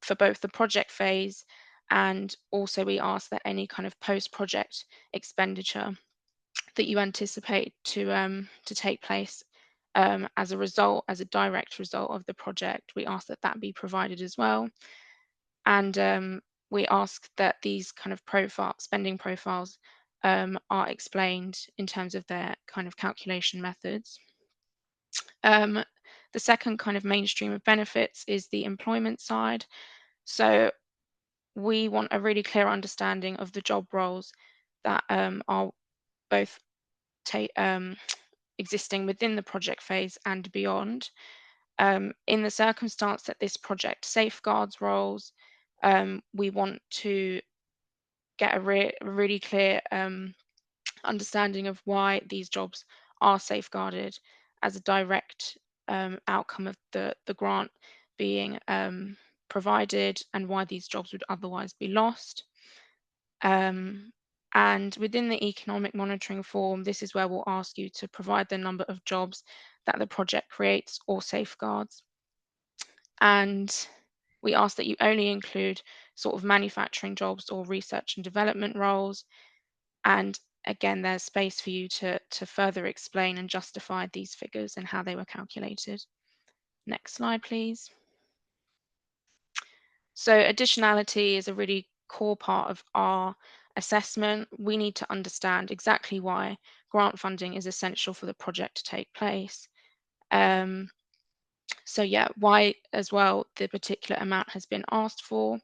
for both the project phase, and also we ask that any kind of post-project expenditure that you anticipate to take place as a direct result of the project, we ask that that be provided as well. And we ask that these kind of spending profiles are explained in terms of their kind of calculation methods. The second kind of mainstream of benefits is the employment side. So we want a really clear understanding of the job roles that are both existing within the project phase and beyond. In the circumstance that this project safeguards roles, we want to get a really clear understanding of why these jobs are safeguarded as a direct outcome of the grant being provided, and why these jobs would otherwise be lost. And within the economic monitoring form, this is where we'll ask you to provide the number of jobs that the project creates or safeguards. And we ask that you only include sort of manufacturing jobs or research and development roles. And again, there's space for you to further explain and justify these figures and how they were calculated. Next slide, please. So additionality is a really core part of our assessment. We need to understand exactly why grant funding is essential for the project to take place. So yeah, why as well the particular amount has been asked for.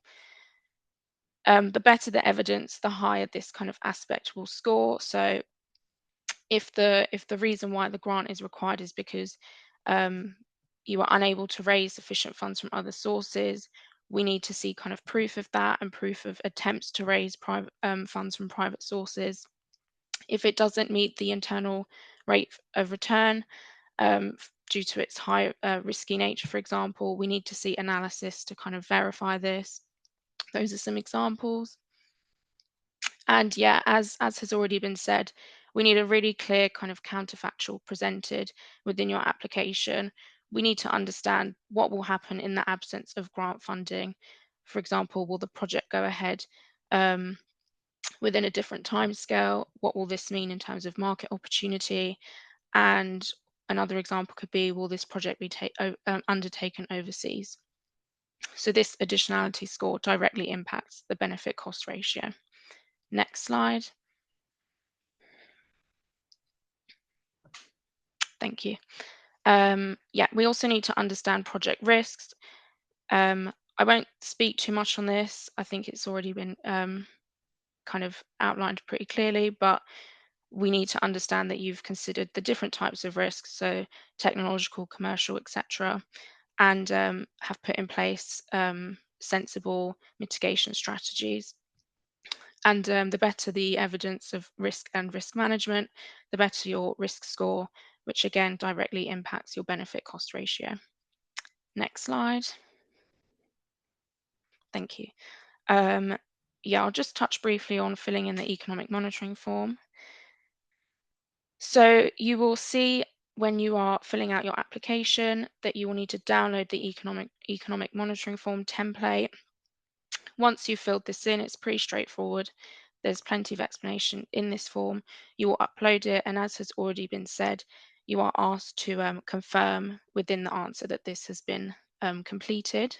The better the evidence, the higher this kind of aspect will score. So if the reason why the grant is required is because you are unable to raise sufficient funds from other sources, we need to see kind of proof of that and proof of attempts to raise private funds from private sources. If it doesn't meet the internal rate of return due to its high risky nature, for example, we need to see analysis to kind of verify this. Those are some examples. And yeah, as has already been said, we need a really clear kind of counterfactual presented within your application. We need to understand what will happen in the absence of grant funding. For example, will the project go ahead within a different timescale? What will this mean in terms of market opportunity? And another example could be, will this project be undertaken overseas? So this additionality score directly impacts the benefit cost ratio. Next slide. Thank you. Yeah, we also need to understand project risks. I won't speak too much on this. I think it's already been kind of outlined pretty clearly, but we need to understand that you've considered the different types of risks, so technological, commercial, etc., and have put in place sensible mitigation strategies. And the better the evidence of risk and risk management, the better your risk score, which again directly impacts your benefit cost ratio. Next slide. Thank you. Yeah, I'll just touch briefly on filling in the economic monitoring form. So you will see when you are filling out your application that you will need to download the economic monitoring form template. Once you've filled this in, it's pretty straightforward. There's plenty of explanation in this form. You will upload it, and as has already been said, you are asked to confirm within the answer that this has been completed.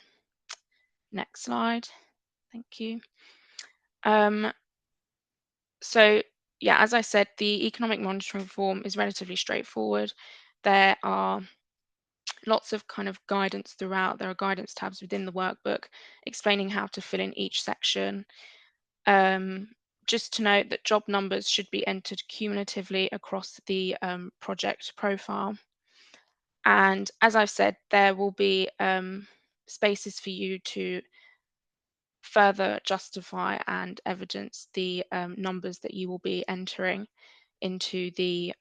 Next slide. Thank you. So yeah, as I said, the economic monitoring form is relatively straightforward. There are lots of kind of guidance throughout. There are guidance tabs within the workbook explaining how to fill in each section. Just to note that job numbers should be entered cumulatively across the project profile. And as I've said, there will be spaces for you to further justify and evidence the numbers that you will be entering into the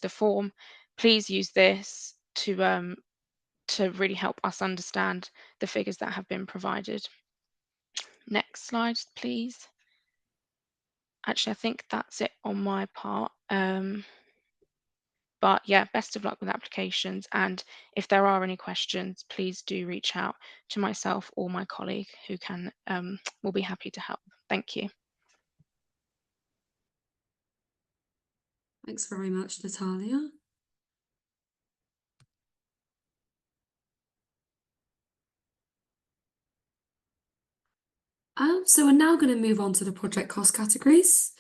form. Please use this to really help us understand the figures that have been provided. Next slide, please. Actually, I think that's it on my part. But yeah, best of luck with applications. And if there are any questions, please do reach out to myself or my colleague who will be happy to help. Thank you. Thanks very much, Natalia. So we're now going to move on to the project cost categories.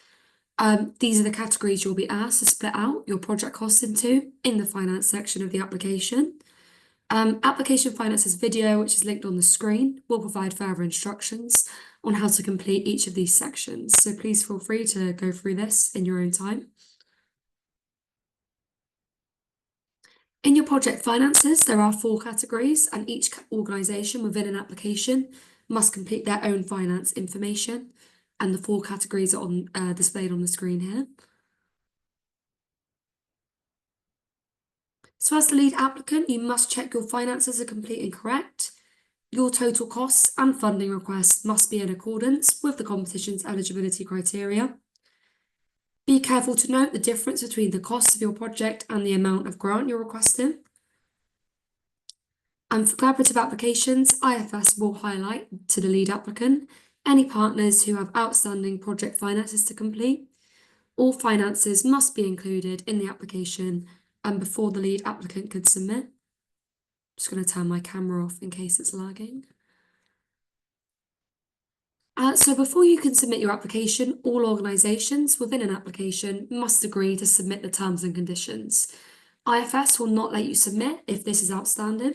These are the categories you'll be asked to split out your project costs into in the finance section of the application. Application finance's video, which is linked on the screen, will provide further instructions on how to complete each of these sections. So please feel free to go through this in your own time. In your project finances, there are 4 categories, and each organisation within an application must complete their own finance information. and the 4 categories are on displayed on the screen here. So as the lead applicant, you must check your finances are complete and correct. Your total costs and funding requests must be in accordance with the competition's eligibility criteria. Be careful to note the difference between the costs of your project and the amount of grant you're requesting. And for collaborative applications, IFS will highlight to the lead applicant any partners who have outstanding project finances to complete. All finances must be included in the application and before the lead applicant could submit. I'm just going to turn my camera off in case it's lagging. So before you can submit your application, all organisations within an application must agree to submit the terms and conditions. IFS will not let you submit if this is outstanding.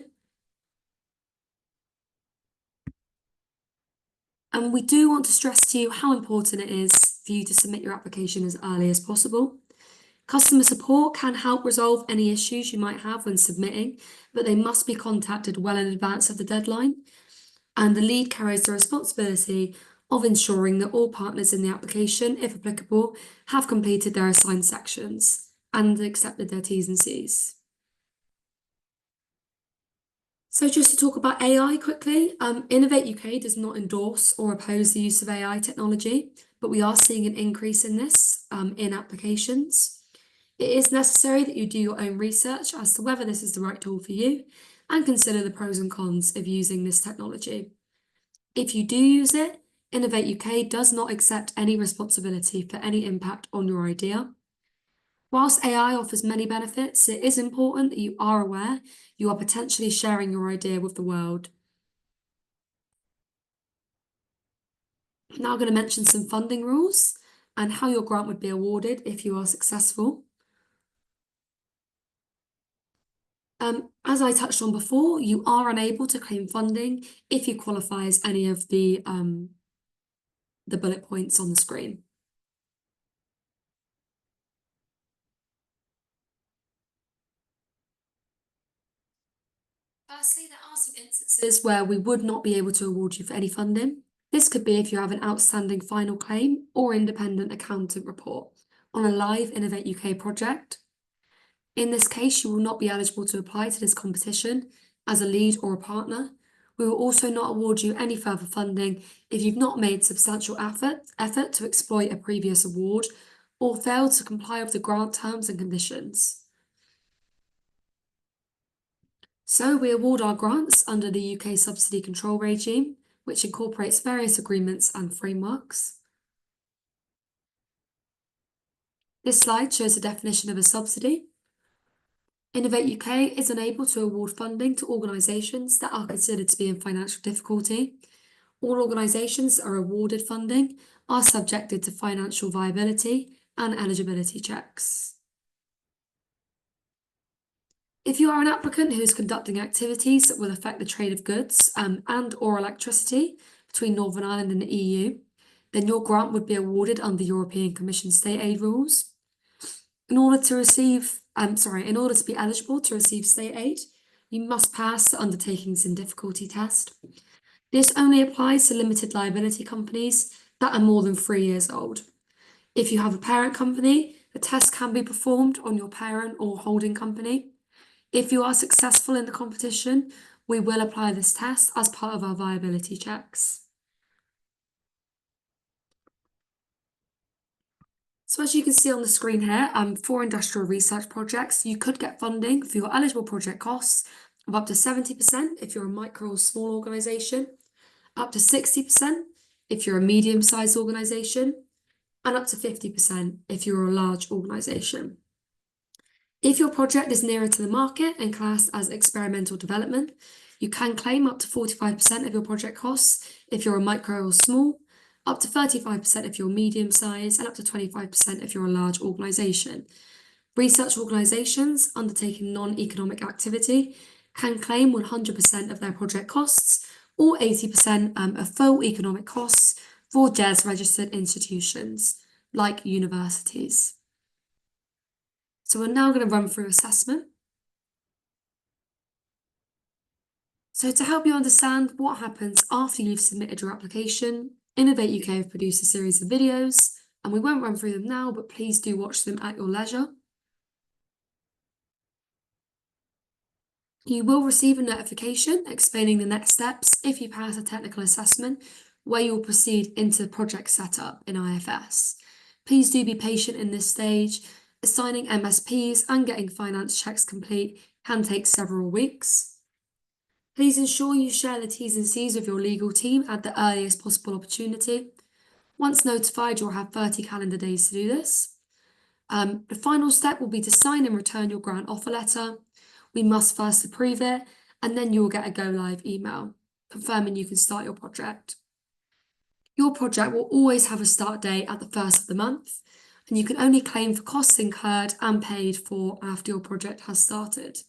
And we do want to stress to you how important it is for you to submit your application as early as possible. Customer support can help resolve any issues you might have when submitting, but they must be contacted well in advance of the deadline. And the lead carries the responsibility of ensuring that all partners in the application, if applicable, have completed their assigned sections and accepted their T's and C's. So just to talk about AI quickly, Innovate UK does not endorse or oppose the use of AI technology, but we are seeing an increase in this in applications. It is necessary that you do your own research as to whether this is the right tool for you and consider the pros and cons of using this technology. If you do use it, Innovate UK does not accept any responsibility for any impact on your idea. Whilst AI offers many benefits, it is important that you are aware you are potentially sharing your idea with the world. I'm now going to mention some funding rules and how your grant would be awarded if you are successful. As I touched on before, you are unable to claim funding if you qualify as any of the bullet points on the screen. Firstly, there are some instances where we would not be able to award you for any funding. This could be if you have an outstanding final claim or independent accountant report on a live Innovate UK project. In this case, you will not be eligible to apply to this competition as a lead or a partner. We will also not award you any further funding if you've not made substantial effort to exploit a previous award or failed to comply with the grant terms and conditions. So we award our grants under the UK subsidy control regime, which incorporates various agreements and frameworks. This slide shows the definition of a subsidy. Innovate UK is unable to award funding to organisations that are considered to be in financial difficulty. All organisations that are awarded funding are subjected to financial viability and eligibility checks. If you are an applicant who is conducting activities that will affect the trade of goods and or electricity between Northern Ireland and the EU, then your grant would be awarded under European Commission state aid rules. In order to be eligible to receive state aid, you must pass the Undertakings in Difficulty test. This only applies to limited liability companies that are more than 3 years old. If you have a parent company, the test can be performed on your parent or holding company. If you are successful in the competition, we will apply this test as part of our viability checks. So as you can see on the screen here, for industrial research projects, you could get funding for your eligible project costs of up to 70% if you're a micro or small organisation, up to 60% if you're a medium-sized organisation, and up to 50% if you're a large organisation. If your project is nearer to the market and classed as experimental development, you can claim up to 45% of your project costs if you're a micro or small, up to 35% if you're medium size, and up to 25% if you're a large organisation. Research organisations undertaking non-economic activity can claim 100% of their project costs or 80% of full economic costs for DES registered institutions like universities. So we're now going to run through assessment. So to help you understand what happens after you've submitted your application, Innovate UK have produced a series of videos, and we won't run through them now, but please do watch them at your leisure. You will receive a notification explaining the next steps if you pass a technical assessment, where you'll proceed into project setup in IFS. Please do be patient in this stage. Assigning MSPs and getting finance checks complete can take several weeks. Please ensure you share the T's and C's with your legal team at the earliest possible opportunity. Once notified, you'll have 30 calendar days to do this. The final step will be to sign and return your grant offer letter. We must first approve it, and then you will get a go live email confirming you can start your project. Your project will always have a start date at the first of the month, and you can only claim for costs incurred and paid for after your project has started.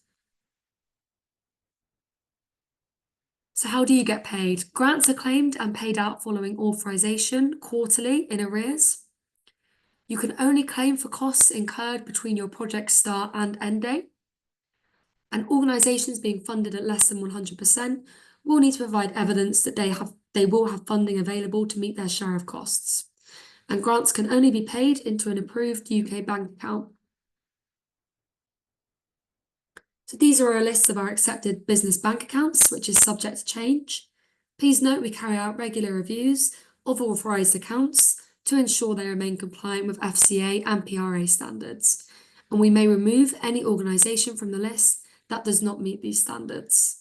So how do you get paid? Grants are claimed and paid out following authorization quarterly in arrears. You can only claim for costs incurred between your project start and end date. And organisations being funded at less than 100% will need to provide evidence that they will have funding available to meet their share of costs. And grants can only be paid into an approved UK bank account. So these are a list of our accepted business bank accounts, which is subject to change. Please note we carry out regular reviews of authorised accounts to ensure they remain compliant with FCA and PRA standards. And we may remove any organisation from the list that does not meet these standards.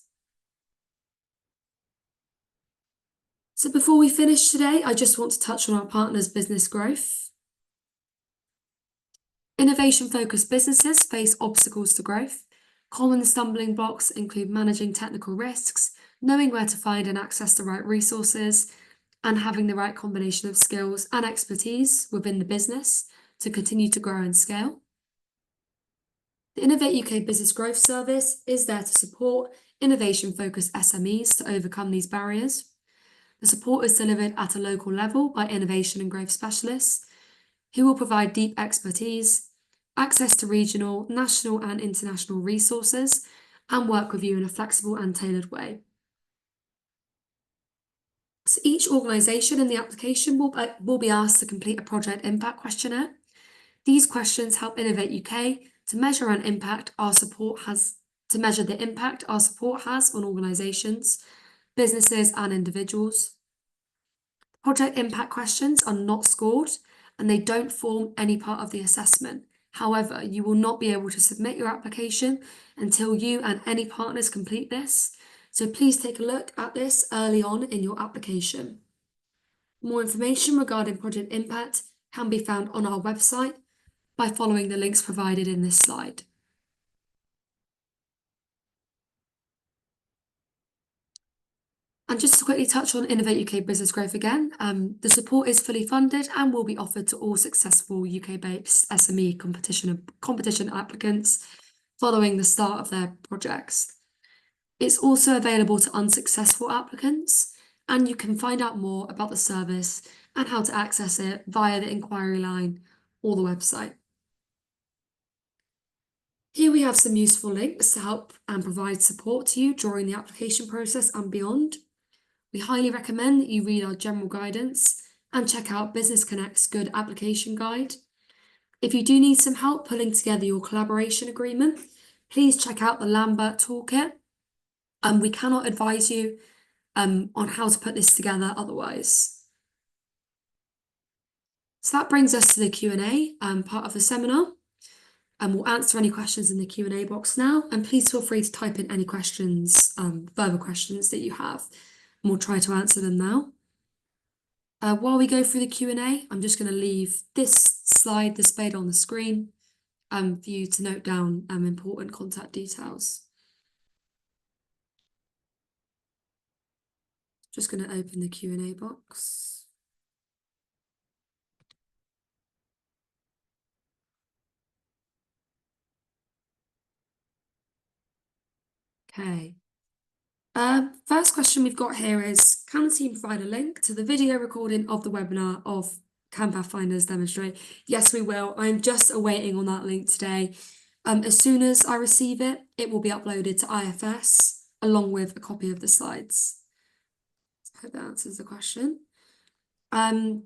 So before we finish today, I just want to touch on our partners' business growth. Innovation-focused businesses face obstacles to growth. Common stumbling blocks include managing technical risks, knowing where to find and access the right resources, and having the right combination of skills and expertise within the business to continue to grow and scale. The Innovate UK Business Growth Service is there to support innovation-focused SMEs to overcome these barriers. The support is delivered at a local level by innovation and growth specialists who will provide deep expertise, access to regional, national and international resources, and work with you in a flexible and tailored way. So each organisation in the application will be asked to complete a project impact questionnaire. These questions help Innovate UK to measure the impact our support has on organisations, businesses and individuals. Project impact questions are not scored and they don't form any part of the assessment. However, you will not be able to submit your application until you and any partners complete this. So please take a look at this early on in your application. More information regarding project impact can be found on our website by following the links provided in this slide. And just to quickly touch on Innovate UK Business Growth again, the support is fully funded and will be offered to all successful UK-based SME competition applicants following the start of their projects. It's also available to unsuccessful applicants, and you can find out more about the service and how to access it via the inquiry line or the website. Here we have some useful links to help and provide support to you during the application process and beyond. We highly recommend that you read our general guidance and check out Business Connect's Good Application Guide. If you do need some help pulling together your collaboration agreement, please check out the Lambert Toolkit. We cannot advise you on how to put this together otherwise. So that brings us to the Q&A part of the seminar. We'll answer any questions in the Q&A box now, and please feel free to type in any questions, further questions that you have, and we'll try to answer them now. While we go through the Q&A, I'm just going to leave this slide displayed on the screen for you to note down important contact details. Just going to open the Q&A box. Okay. First question we've got here is, can the team provide a link to the video recording of the webinar of Can Pathfinders Demonstrate? Yes, we will. I'm just awaiting on that link today. As soon as I receive it, it will be uploaded to IFS along with a copy of the slides. I hope that answers the question. Can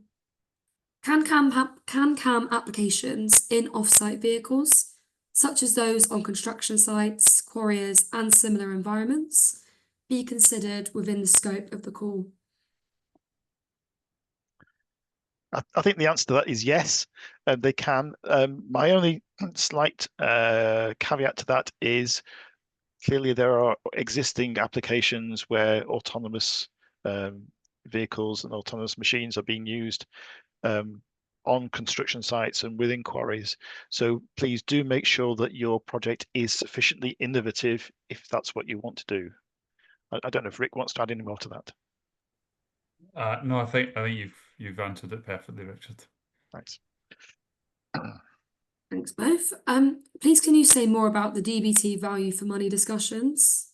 CAM applications in off-site vehicles, such as those on construction sites, quarries, and similar environments, be considered within the scope of the call? I think the answer to that is yes, they can. My only slight caveat to that is clearly there are existing applications where autonomous vehicles and autonomous machines are being used on construction sites and within quarries. So please do make sure that your project is sufficiently innovative if that's what you want to do. I don't know if Rick wants to add any more to that. No, I think you've answered it perfectly, Richard. Thanks. Thanks both. Please can you say more about the DBT value for money discussions?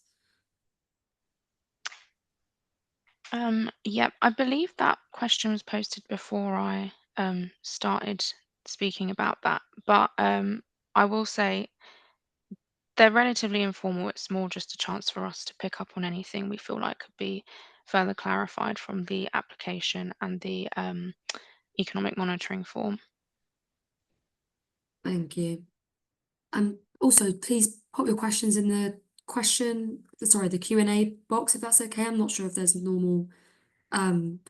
Yep, I believe that question was posted before I started speaking about that, but I will say they're relatively informal. It's more just a chance for us to pick up on anything we feel like could be further clarified from the application and the economic monitoring form. Thank you. Also, please pop your questions in the Q&A box if that's okay. I'm not sure if there's normal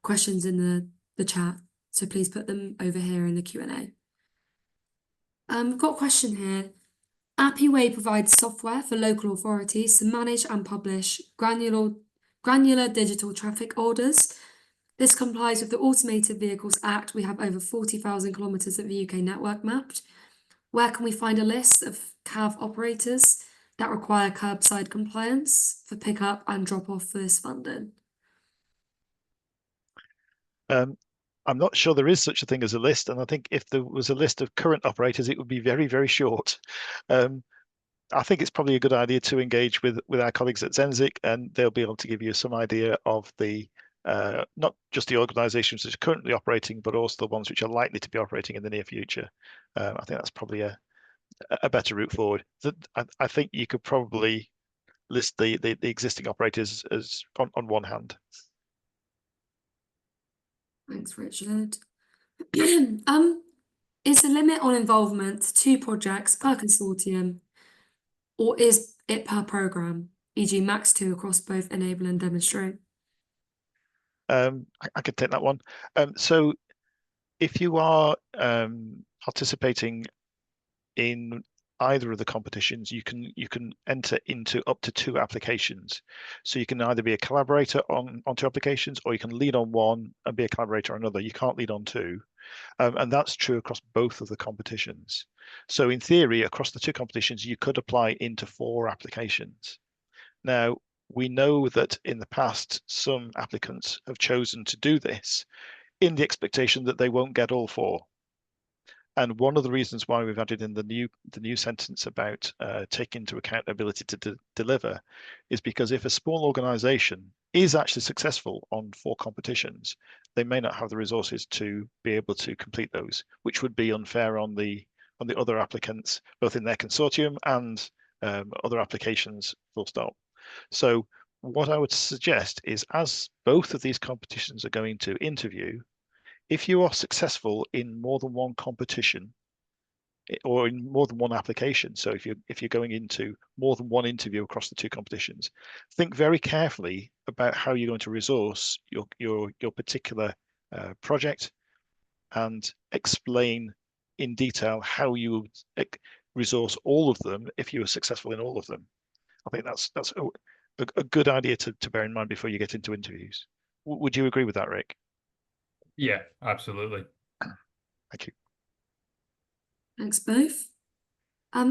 questions in the chat, so please put them over here in the Q&A. We've got a question here. Appiway provides software for local authorities to manage and publish granular digital traffic orders. This complies with the Automated Vehicles Act. We have over 40,000 kilometres of the UK network mapped. Where can we find a list of CAV operators that require curbside compliance for pickup and drop off for this funding? I'm not sure there is such a thing as a list, and I think if there was a list of current operators, it would be very, very short. I think it's probably a good idea to engage with our colleagues at Zenzic, and they'll be able to give you some idea of the not just the organisations that are currently operating, but also the ones which are likely to be operating in the near future. I think that's probably a better route forward. I think you could probably list the existing operators as on one hand. Thanks, Richard. Is the limit on involvement 2 projects per consortium, or is it per programme, e.g. max 2 across both enable and demonstrate? I could take that one. So if you are participating in either of the competitions, you can enter into up to 2 applications. So you can either be a collaborator on 2 applications, or you can lead on one and be a collaborator on another. You can't lead on 2. And that's true across both of the competitions. So in theory, across the 2 competitions, you could apply into 4 applications. Now, we know that in the past, some applicants have chosen to do this in the expectation that they won't get all 4. And one of the reasons why we've added in the new sentence about taking into account ability to deliver is because if a small organization is actually successful on 4 competitions, they may not have the resources to be able to complete those, which would be unfair on the other applicants, both in their consortium and other applications, full stop. So what I would suggest is, as both of these competitions are going to interview, if you are successful in more than one competition or in more than one application, so if you're going into more than one interview across the 2 competitions, think very carefully about how you're going to resource your particular project, and explain in detail how you resource all of them if you are successful in all of them. I think that's a good idea to bear in mind before you get into interviews. Would you agree with that, Rick? Yeah, absolutely. Thank you. Thanks both.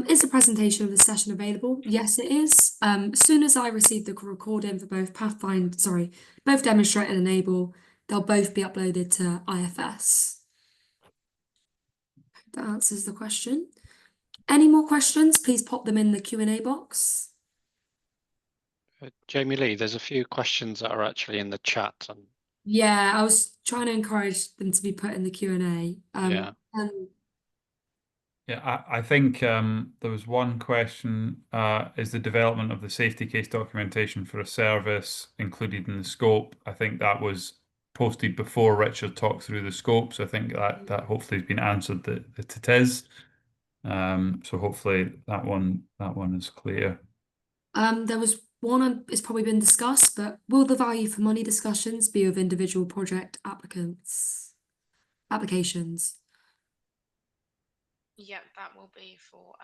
Is the presentation of the session available? Yes, it is. As soon as I receive the recording for both both Demonstrate and Enable, they'll both be uploaded to IFS. That answers the question. Any more questions, please pop them in the Q&A box. Jamie Lee, there's a few questions that are actually in the chat. Yeah, I was trying to encourage them to be put in the Q&A. Yeah. Yeah, I think there was one question, is the development of the safety case documentation for a service included in the scope? I think that was posted before Richard talked through the scope. So I think that hopefully has been answered that it is. So hopefully that one is clear. There was one it's probably been discussed, but will the value for money discussions be of individual project applications? Yeah, that will be for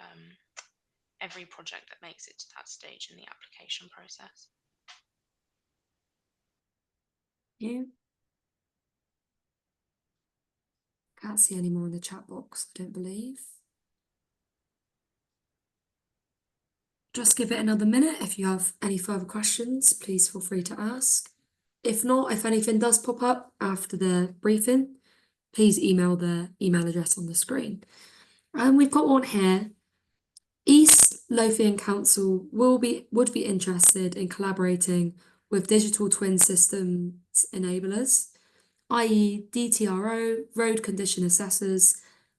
every project that makes it to that stage in the application process. Yeah. Can't see any more in the chat box, I don't believe. Just give it another minute. If you have any further questions, please feel free to ask. If not, if anything does pop up after the briefing, please email the email address on the screen. And we've got one here. East Lothian Council would be interested in collaborating with digital twin systems enablers, i.e. DTRO, road condition assessors,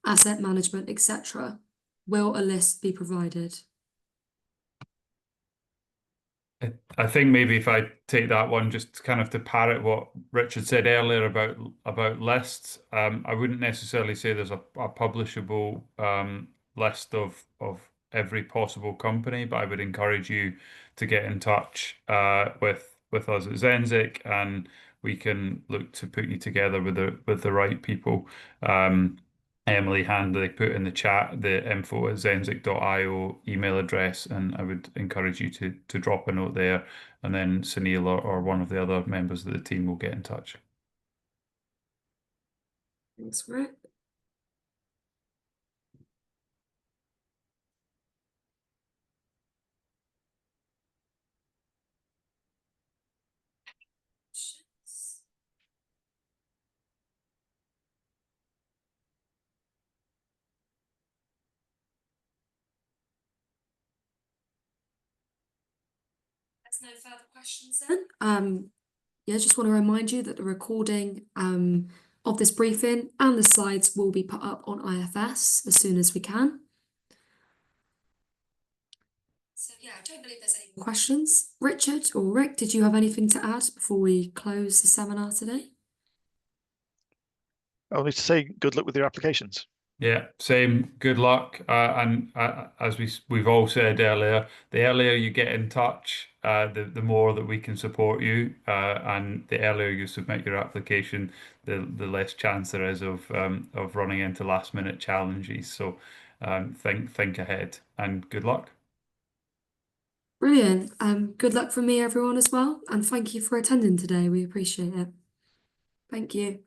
asset management, etc. Will a list be provided? I think maybe if I take that one, just kind of to parrot what Richard said earlier about lists, I wouldn't necessarily say there's a publishable list of every possible company, but I would encourage you to get in touch with us at Zenzic, and we can look to put you together with the right people. Emily Handley put in the chat the info@zenzic.io email address, and I would encourage you to drop a note there, and then Sunil or one of the other members of the team will get in touch. Thanks, Rick. There's no further questions then. Yeah, just want to remind you that the recording of this briefing and the slides will be put up on IFS as soon as we can. So yeah, I don't believe there's any more questions. Richard or Rick, did you have anything to add before we close the seminar today? Only to say good luck with your applications. Yeah, same. Good luck. And as we've all said earlier, the earlier you get in touch, the more that we can support you. And the earlier you submit your application, the less chance there is of running into last minute challenges. So think ahead, and good luck. Brilliant. Good luck from me, everyone, as well. And thank you for attending today. We appreciate it. Thank you.